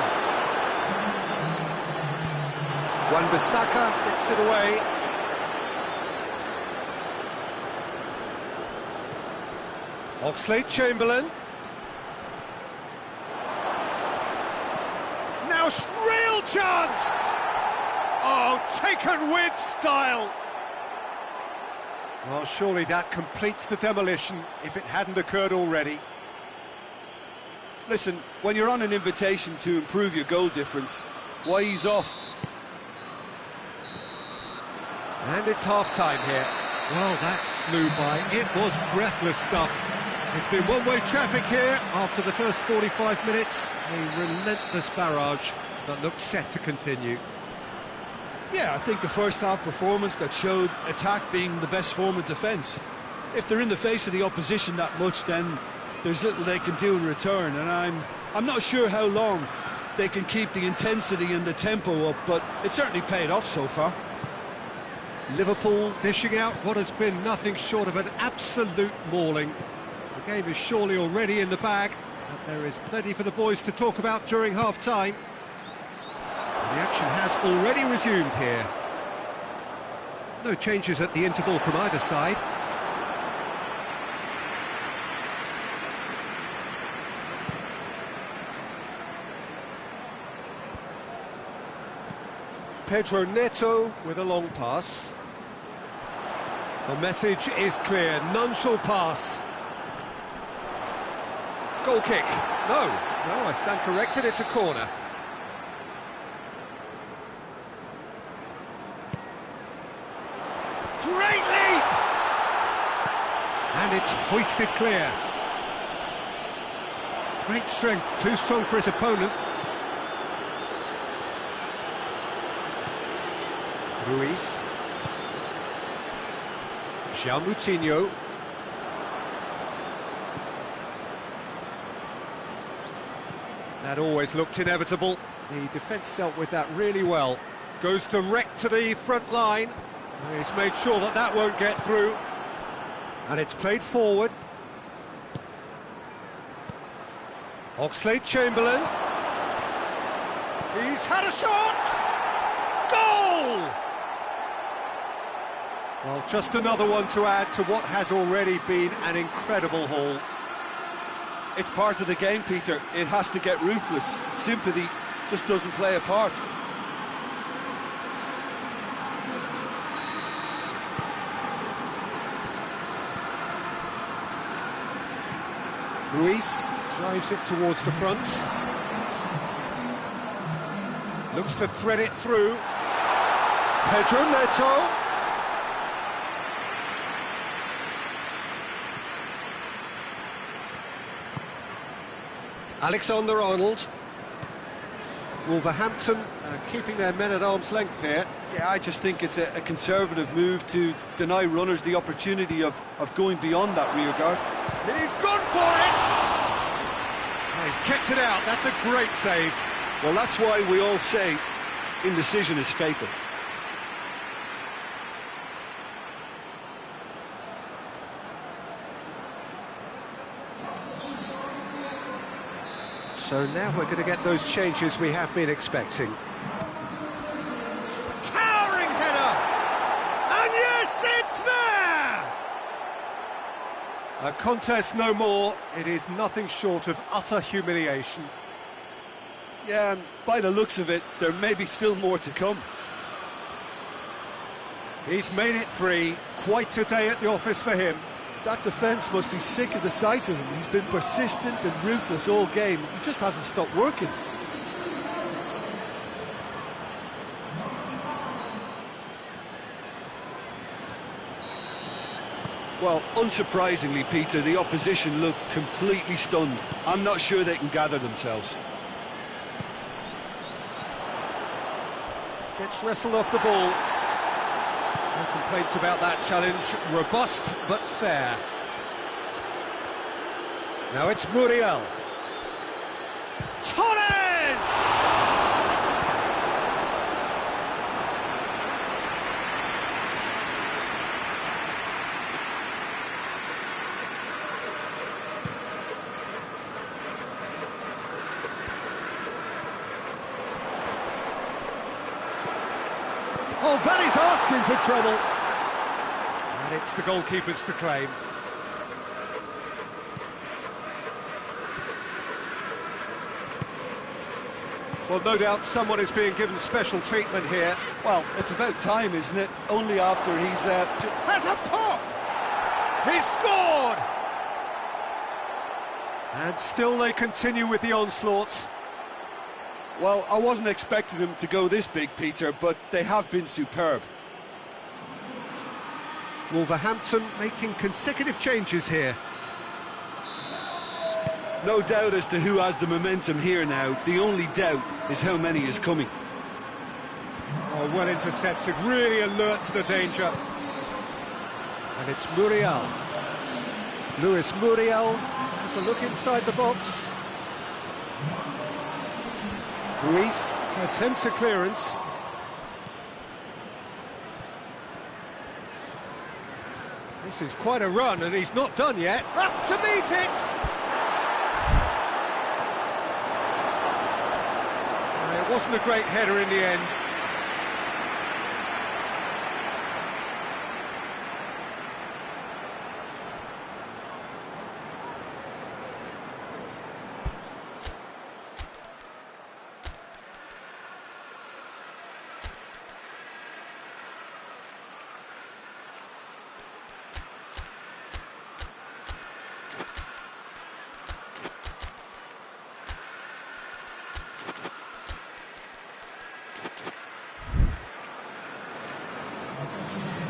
Wan-Bissaka gets it away. Oxlade-Chamberlain. Now real chance! Oh, taken with style! Well, surely that completes the demolition if it hadn't occurred already. Listen, when you're on an invitation to improve your goal difference, why ease off? And it's half-time here. Well, that flew by. It was breathless stuff. It's been one-way traffic here after the first 45 minutes. A relentless barrage that looks set to continue. Yeah, I think a first-half performance that showed attack being the best form of defence. If they're in the face of the opposition that much, then there's little they can do in return, and I'm not sure how long they can keep the intensity and the tempo up, but it certainly paid off so far. Liverpool dishing out what has been nothing short of an absolute mauling. The game is surely already in the bag, but there is plenty for the boys to talk about during half-time. The action has already resumed here. No changes at the interval from either side. Pedro Neto with a long pass. The message is clear, none shall pass. Goal kick. No, I stand corrected, it's a corner. Great leap! And it's hoisted clear. Great strength, too strong for his opponent. Ruiz. Moutinho. That always looked inevitable. The defence dealt with that really well. Goes direct to the front line. He's made sure that that won't get through. And it's played forward. Oxlade-Chamberlain. He's had a shot! Goal! Well, just another one to add to what has already been an incredible haul. It's part of the game, Peter. It has to get ruthless. Sympathy just doesn't play a part. Ruiz drives it towards the front. Looks to thread it through. Pedro Neto. Alexander-Arnold. Wolverhampton keeping their men at arm's length here. Yeah, I just think it's a conservative move to deny runners the opportunity of going beyond that rear guard. He's gone for it! He's kept it out, that's a great save. Well, that's why we all say indecision is fatal. So now we're going to get those changes we have been expecting. Towering header! And yes, it's there! A contest no more. It is nothing short of utter humiliation. Yeah, and by the looks of it, there may be still more to come. He's made it 3. Quite a day at the office for him. That defence must be sick of the sight of him. He's been persistent and ruthless all game. He just hasn't stopped working. Well, unsurprisingly, Peter, the opposition look completely stunned. I'm not sure they can gather themselves. Gets wrestled off the ball. No complaints about that challenge. Robust but fair. Now it's Muriel. Torres! Oh, that is asking for trouble. And it's the goalkeepers to claim. Well, no doubt someone is being given special treatment here. Well, it's about time, isn't it? Only after he's... Has a pop! He's scored! And still they continue with the onslaught. Well, I wasn't expecting them to go this big, Peter, but they have been superb. Wolverhampton making consecutive changes here. No doubt as to who has the momentum here now. The only doubt is how many is coming. Oh, well intercepted, really alerts the danger. And it's Muriel. Luis Muriel has a look inside the box. Ruiz attempts a clearance. This is quite a run, and he's not done yet. Up to meet it! It wasn't a great header in the end.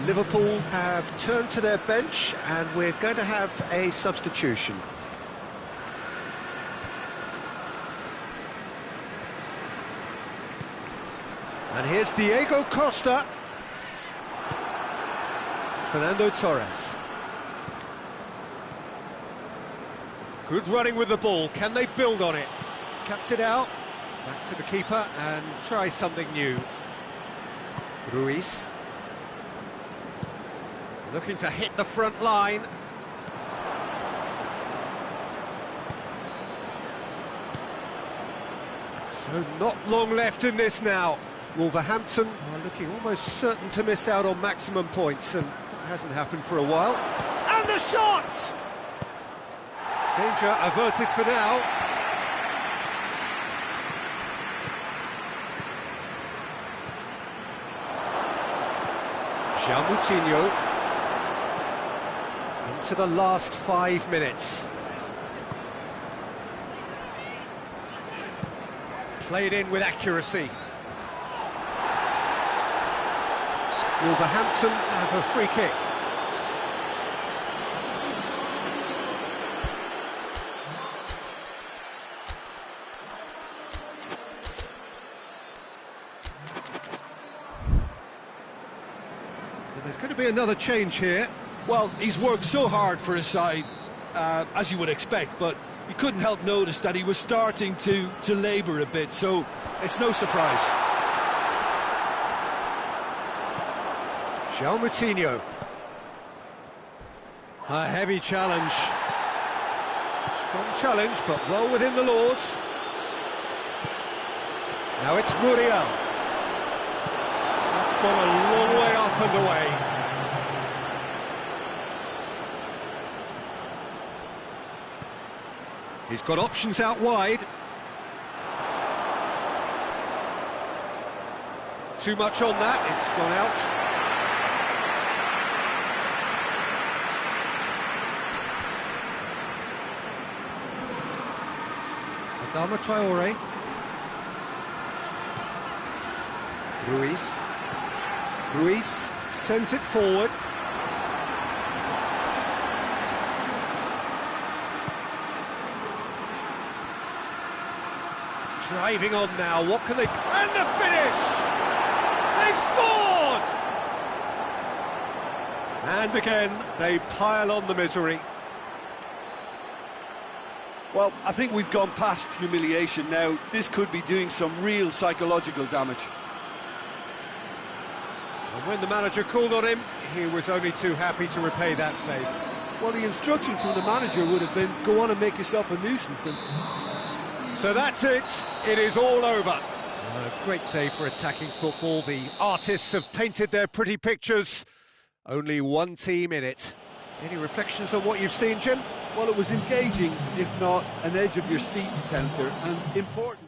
Liverpool have turned to their bench and we're going to have a substitution. And here's Diego Costa. Fernando Torres. Good running with the ball. Can they build on it? Cuts it out. Back to the keeper and try something new. Ruiz. Looking to hit the front line. So not long left in this now. Wolverhampton are looking almost certain to miss out on maximum points, and Hasn't happened for a while. And the shot! Danger averted for now. Moutinho into the last 5 minutes. Played in with accuracy. Wolverhampton have a free kick. So there's going to be another change here. Well, he's worked so hard for his side, as you would expect, but you couldn't help notice that he was starting to labour a bit, so it's no surprise. Moutinho. A heavy challenge. Strong challenge, but well within the laws. Now it's Muriel. That's gone a long way up and away. He's got options out wide. Too much on that, it's gone out. Adama Traore. Ruiz sends it forward. Driving on now, what can they... And the finish! They've scored! And again, they pile on the misery. Well, I think we've gone past humiliation now. This could be doing some real psychological damage. And when the manager called on him, he was only too happy to repay that favour. Well, the instruction from the manager would have been, go on and make yourself a nuisance. And so that's it, it is all over. A great day for attacking football. The artists have painted their pretty pictures. Only one team in it. Any reflections on what you've seen, Jim? well, it was engaging, if not an edge of your seat counter, and important.